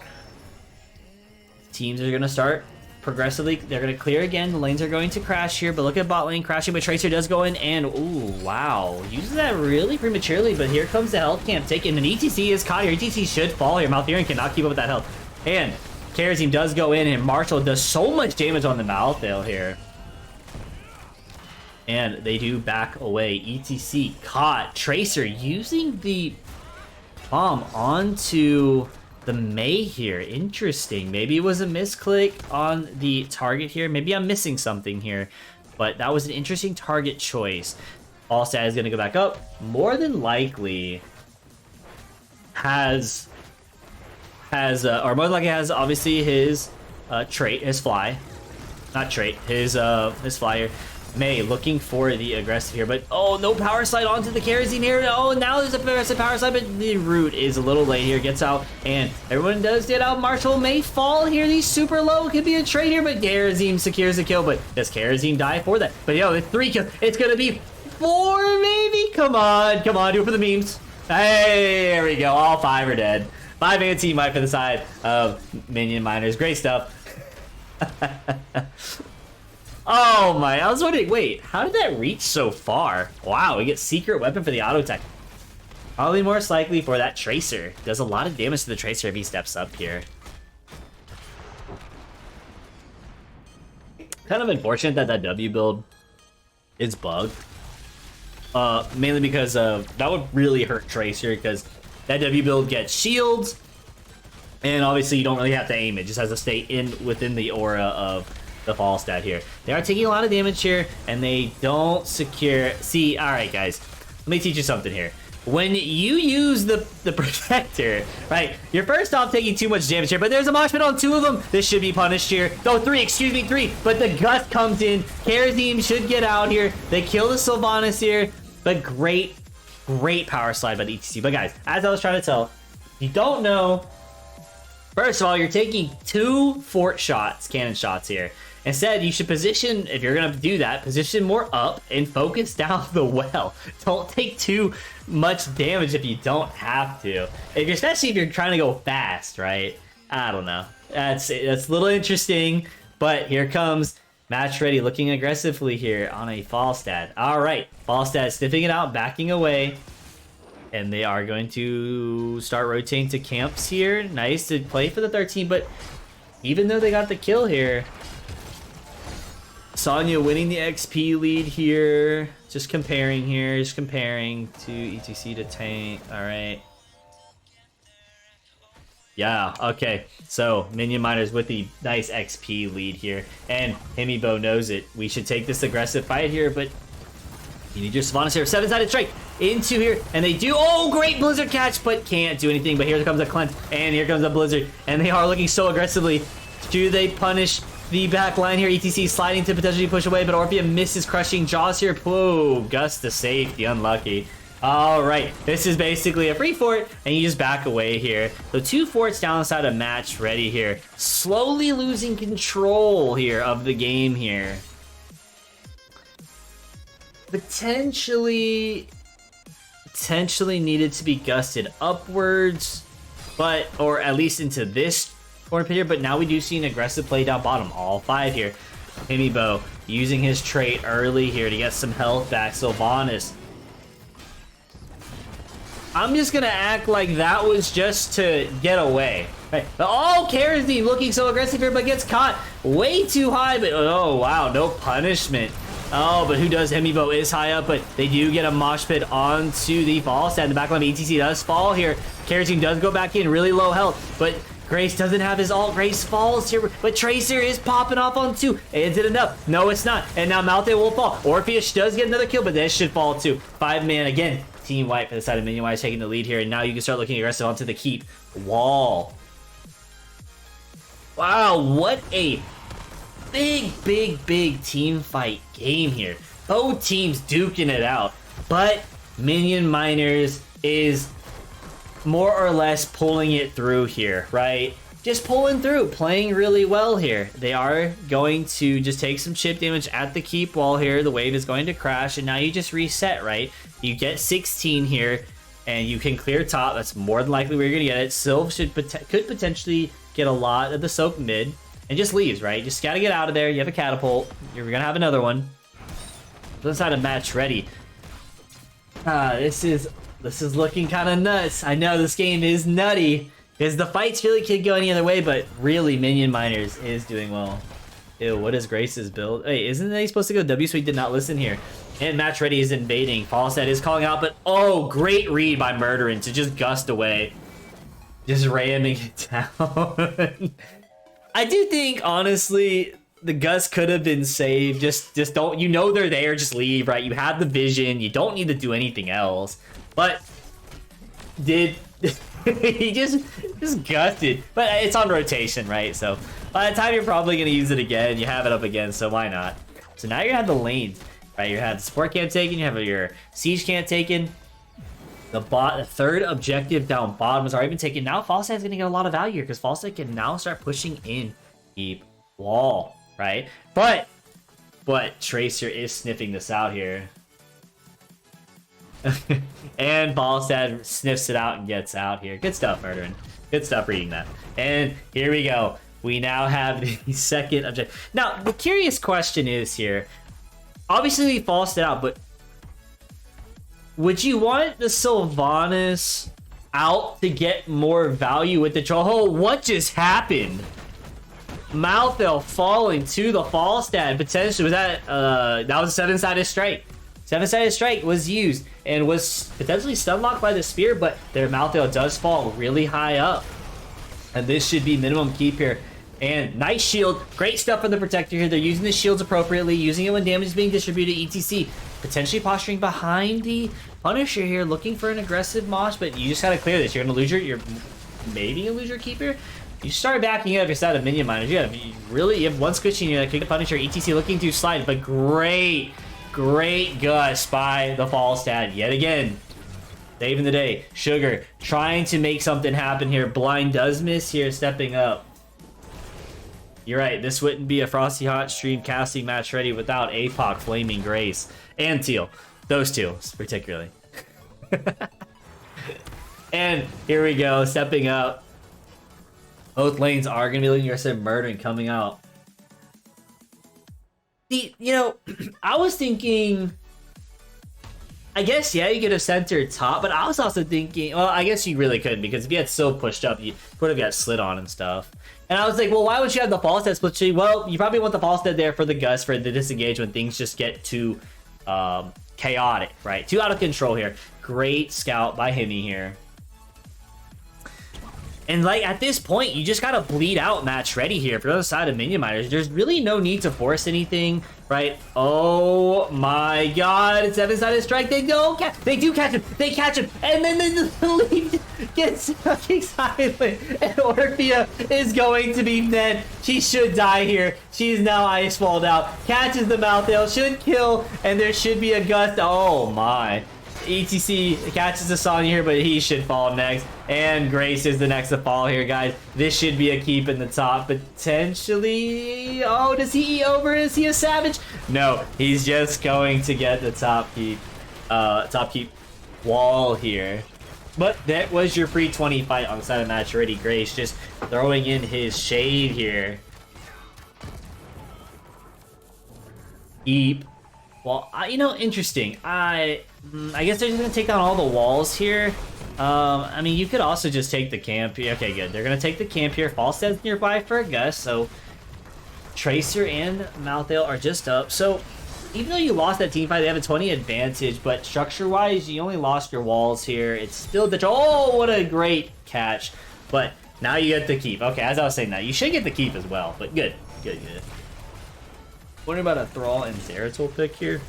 Teams are gonna start progressively. They're going to clear again. The lanes are going to crash here, but look at bot lane crashing, but Tracer does go in and, ooh, wow. Uses that really prematurely, but here comes the health camp taken, and ETC is caught here. ETC should fall here. Malfurion cannot keep up with that health. And Kerosene does go in, and Marshall does so much damage on the Malthael here. And they do back away. ETC caught. Tracer using the bomb onto the Mei here. Interesting. Maybe it was a misclick on the target here. Maybe I'm missing something here. But that was an interesting target choice. Falstad is going to go back up. More than likely has obviously his trait, his fly. not trait, his flyer. May looking for the aggressive here, but oh, no power slide onto the kerosene here. Oh, now there's a aggressive power slide, but the root is a little late here. Gets out, and everyone does get out. Marshall may fall here. He's super low. Could be a trade here, but kerosene secures the kill. But does kerosene die for that? But yo, it's 3 kills. It's gonna be 4, maybe. Come on, do it for the memes. Hey, there we go. All 5 are dead. 5 anti might for the side of Minion Miners. Great stuff. Oh my, I was wondering, wait, how did that reach so far? Wow, we get secret weapon for the auto attack. Probably most likely for that Tracer. Does a lot of damage to the Tracer if he steps up here. Kind of unfortunate that W build is bugged. Mainly because that would really hurt Tracer, because that W build gets shields, and obviously you don't really have to aim, it just has to stay within the aura of the fall stat here. They are taking a lot of damage here, and they don't secure. See, all right, guys, let me teach you something here. When you use the protector, right, you're first off taking too much damage here, but there's a mosh pit on 2 of them. This should be punished here. No, 3, excuse me, 3. But the gust comes in. Kerosene should get out here. They kill the Sylvanas here, but great power slide by the ETC. But guys, as I was trying to tell, if you don't know, first of all, you're taking 2 fort shots, cannon shots here. Instead, you should position, if you're going to do that, position more up and focus down the well. Don't take too much damage if you don't have to. Especially if you're trying to go fast, right? I don't know. That's a little interesting, but here comes Match Ready looking aggressively here on a Falstad. All right, Falstad sniffing it out, backing away. And they are going to start rotating to camps here. Nice to play for the 13, but even though they got the kill here, Sonya winning the XP lead here. Just comparing to ETC to tank. All right. Yeah, okay. So, Minion Miners with the nice XP lead here. And Himibo knows it. We should take this aggressive fight here, but you need your Sylvanas here. 7-sided strike into here, and they do. Oh, great Blizzard catch, but can't do anything. But here comes a Cleanse, and here comes a Blizzard. And they are looking so aggressively. Do they punish the back line here? ETC sliding to potentially push away, but Orphea misses crushing Jaws here. Whoa, Gus to safety, unlucky. All right, this is basically a free fort, and you just back away here. So 2 forts downside of Match Ready here. Slowly losing control here of the game here. Potentially needed to be gusted upwards, but, or at least into this corner pit here, but now we do see an aggressive play down bottom. All 5 here. Himibo using his trait early here to get some health back. Sylvanas. I'm just gonna act like that was just to get away. Right. Oh, Kerosene looking so aggressive here, but gets caught way too high, but oh wow, no punishment. Oh, but who does? Himibo is high up, but they do get a mosh pit onto the fall stat. The backline of ETC does fall here. Kerosene does go back in, really low health, but Grace doesn't have his ult. Grace falls here, but Tracer is popping off on 2. Is it enough? No, it's not. And now Malte will fall. Orpheus does get another kill, but this should fall too. 5-man again. Team White for the side of Minion White taking the lead here, and now you can start looking aggressive onto the keep wall. Wow, what a big team fight game here. Both teams duking it out, but Minion Miners is more or less pulling it through here, right? Just pulling through, playing really well here. They are going to just take some chip damage at the keep wall here. The wave is going to crash, and now you just reset, right? You get 16 here, and you can clear top. That's more than likely where you're gonna get it. Sylv could potentially get a lot of the soak mid, and just leaves, right? Just gotta get out of there. You have a catapult. You're gonna have another one. Inside of Match Ready. This is looking kind of nuts. I know this game is nutty, because the fights really could go any other way, but really Minion Miners is doing well. Ew, what is Grace's build? Hey, isn't they supposed to go W, so he did not listen here. And Match Ready is invading. Falstad is calling out, but oh, great read by Murderin to just gust away. Just ramming it down. I do think, honestly, the gust could have been saved. Just don't, you know they're there, just leave, right? You have the vision. You don't need to do anything else. But did he just gusted? But it's on rotation, right? So By the time you're probably going to use it again, you have it up again, so why not? So now you have the lanes, right? You have the support camp taken, you have your siege camp taken. The third objective down bottom has already been taken. Now Falstad's going to get a lot of value here because Falstad can now start pushing in deep wall, right? But Tracer is sniffing this out here. And Falstad sniffs it out and gets out here. Good stuff, Murdering. Good stuff reading that. And here we go. We now have the second objective. Now, the curious question is here. Obviously, we Falstad out, but would you want the Sylvanas out to get more value with the troll? Oh, what just happened? Malthael falling to the Falstad. Potentially, was that was a 7-sided strike. 7-sided strike was used and was potentially stunlocked by the spear, but their Malthael does fall really high up. And this should be minimum keep here. And nice shield. Great stuff for the protector here. They're using the shields appropriately, using it when damage is being distributed, etc. Potentially posturing behind the Punisher here, looking for an aggressive mosh, but you just gotta clear this. You're gonna lose your maybe gonna lose your keeper. You start backing up your side of minion miners. You have one squishy and you're like, Punisher, etc. looking to slide, but great gust by the Falstad yet again. Saving the day. Sugar trying to make something happen here. Blind does miss here, stepping up. You're right, this wouldn't be a Frosty Hot Stream casting match ready without APOC, Flaming Grace, and Teal. Those two, particularly. And here we go, stepping up. Both lanes are going to be looking aggressive, Murdering coming out. I was thinking, I guess, yeah, you could have centered top, but I was also thinking, well, I guess you really couldn't, because if you had so pushed up, you would have got slid on and stuff. And I was like, well, why would you have the Falstad split tree? Well, you probably want the Falstad there for the gust, for the disengage when things just get too chaotic, right? Too out of control here. Great scout by Hemi here. And like at this point, you just gotta bleed out match ready here for the other side of minion miners. There's really no need to force anything, right? Oh my god, 7-sided strike. They do catch him. They catch him, and then the lead gets fucking silent. And Orphea is going to be dead. She should die here. She's now ice walled out. Catches the Malthael, should kill, and there should be a gust. Oh my. ETC catches the Sonya here, but he should fall next. And Grace is the next to fall here, guys. This should be a keep in the top, potentially. Oh, does he eat over? Is he a savage? No, he's just going to get the top keep wall here. But that was your free 20 fight on the side of match ready. Grace just throwing in his shade here. Keep. Well, interesting. I guess they're just gonna take down all the walls here. I mean, you could also just take the camp. Okay, good. They're gonna take the camp here. Falstad's nearby for a gust, so Tracer and Malthael are just up. So even though you lost that team fight, they have a 20 advantage, but structure-wise, you only lost your walls here. It's still the... Oh, what a great catch. But now you get the keep. Okay, as I was saying that, you should get the keep as well, but good. Good. Wondering about a Thrall and Zeratul pick here.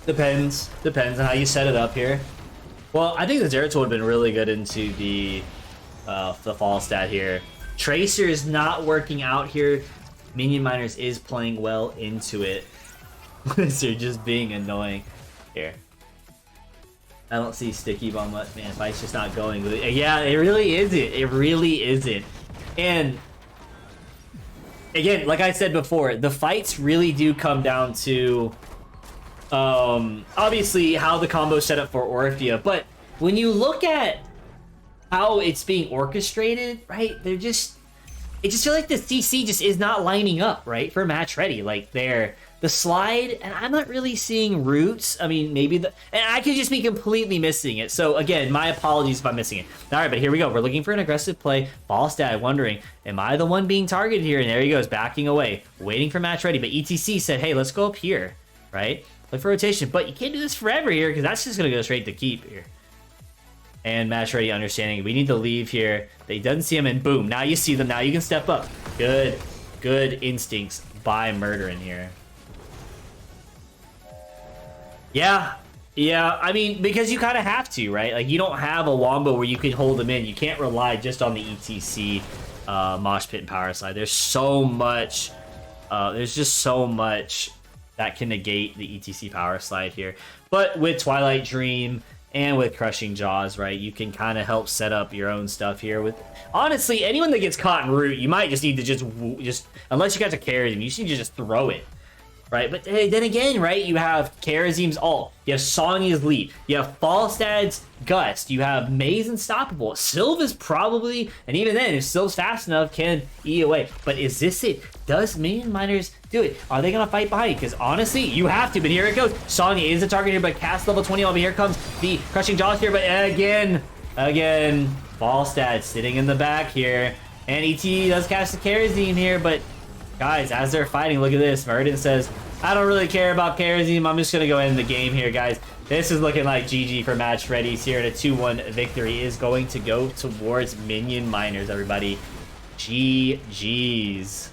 Depends on how you set it up here. Well, I think the Zeratul would have been really good into the Falstad here. Tracer is not working out here. Minion Miners is playing well into it. They're just being annoying here. I don't see Sticky Bomb much. Man, fight's just not going. Yeah, it really isn't. It really isn't. And again, like I said before, the fights really do come down to obviously how the combo set up for Orphea, but when you look at how it's being orchestrated, right, it just feel like the CC just is not lining up, right, for match ready. Like the slide, and I'm not really seeing roots. I mean, maybe and I could just be completely missing it. So again, my apologies if I'm missing it. All right, but here we go. We're looking for an aggressive play. Falstad wondering, am I the one being targeted here? And there he goes, backing away, waiting for match ready. But ETC said, hey, let's go up here, right? Look for rotation, but you can't do this forever here because that's just gonna go straight to keep here. And match ready understanding, we need to leave here. They doesn't see him, and boom, now you see them. Now you can step up. Good instincts by Murdering here. Yeah, I mean, because you kind of have to, right? Like, you don't have a wombo where you can hold them in. You can't rely just on the ETC Mosh Pit and Power Slide. There's so much. There's just so much that can negate the ETC Power Slide here. But with Twilight Dream and with Crushing Jaws, right, you can kind of help set up your own stuff here. With honestly, anyone that gets caught in root, you might just need to just unless you got to carry them, you just need to just throw it. Right, but then again, right, you have Karazim's ult, you have Sonya's leap, you have Falstad's Gust, you have May's Unstoppable. Sylva's probably, and even then, if Sylva's fast enough, can E away. But is this it? Does Minion Miners do it? Are they going to fight behind? Because honestly, you have to, but here it goes. Sonya is the target here, but cast level 20 on, but here comes the Crushing Jaws here, but again, Falstad sitting in the back here, and ET does cast the Karazim here, but guys, as they're fighting, look at this. Murden says, I don't really care about Karazim. I'm just going to go end the game here, guys. This is looking like GG for Match Ready's here, and a 2-1 victory is going to go towards Minion Miners, everybody. GG's.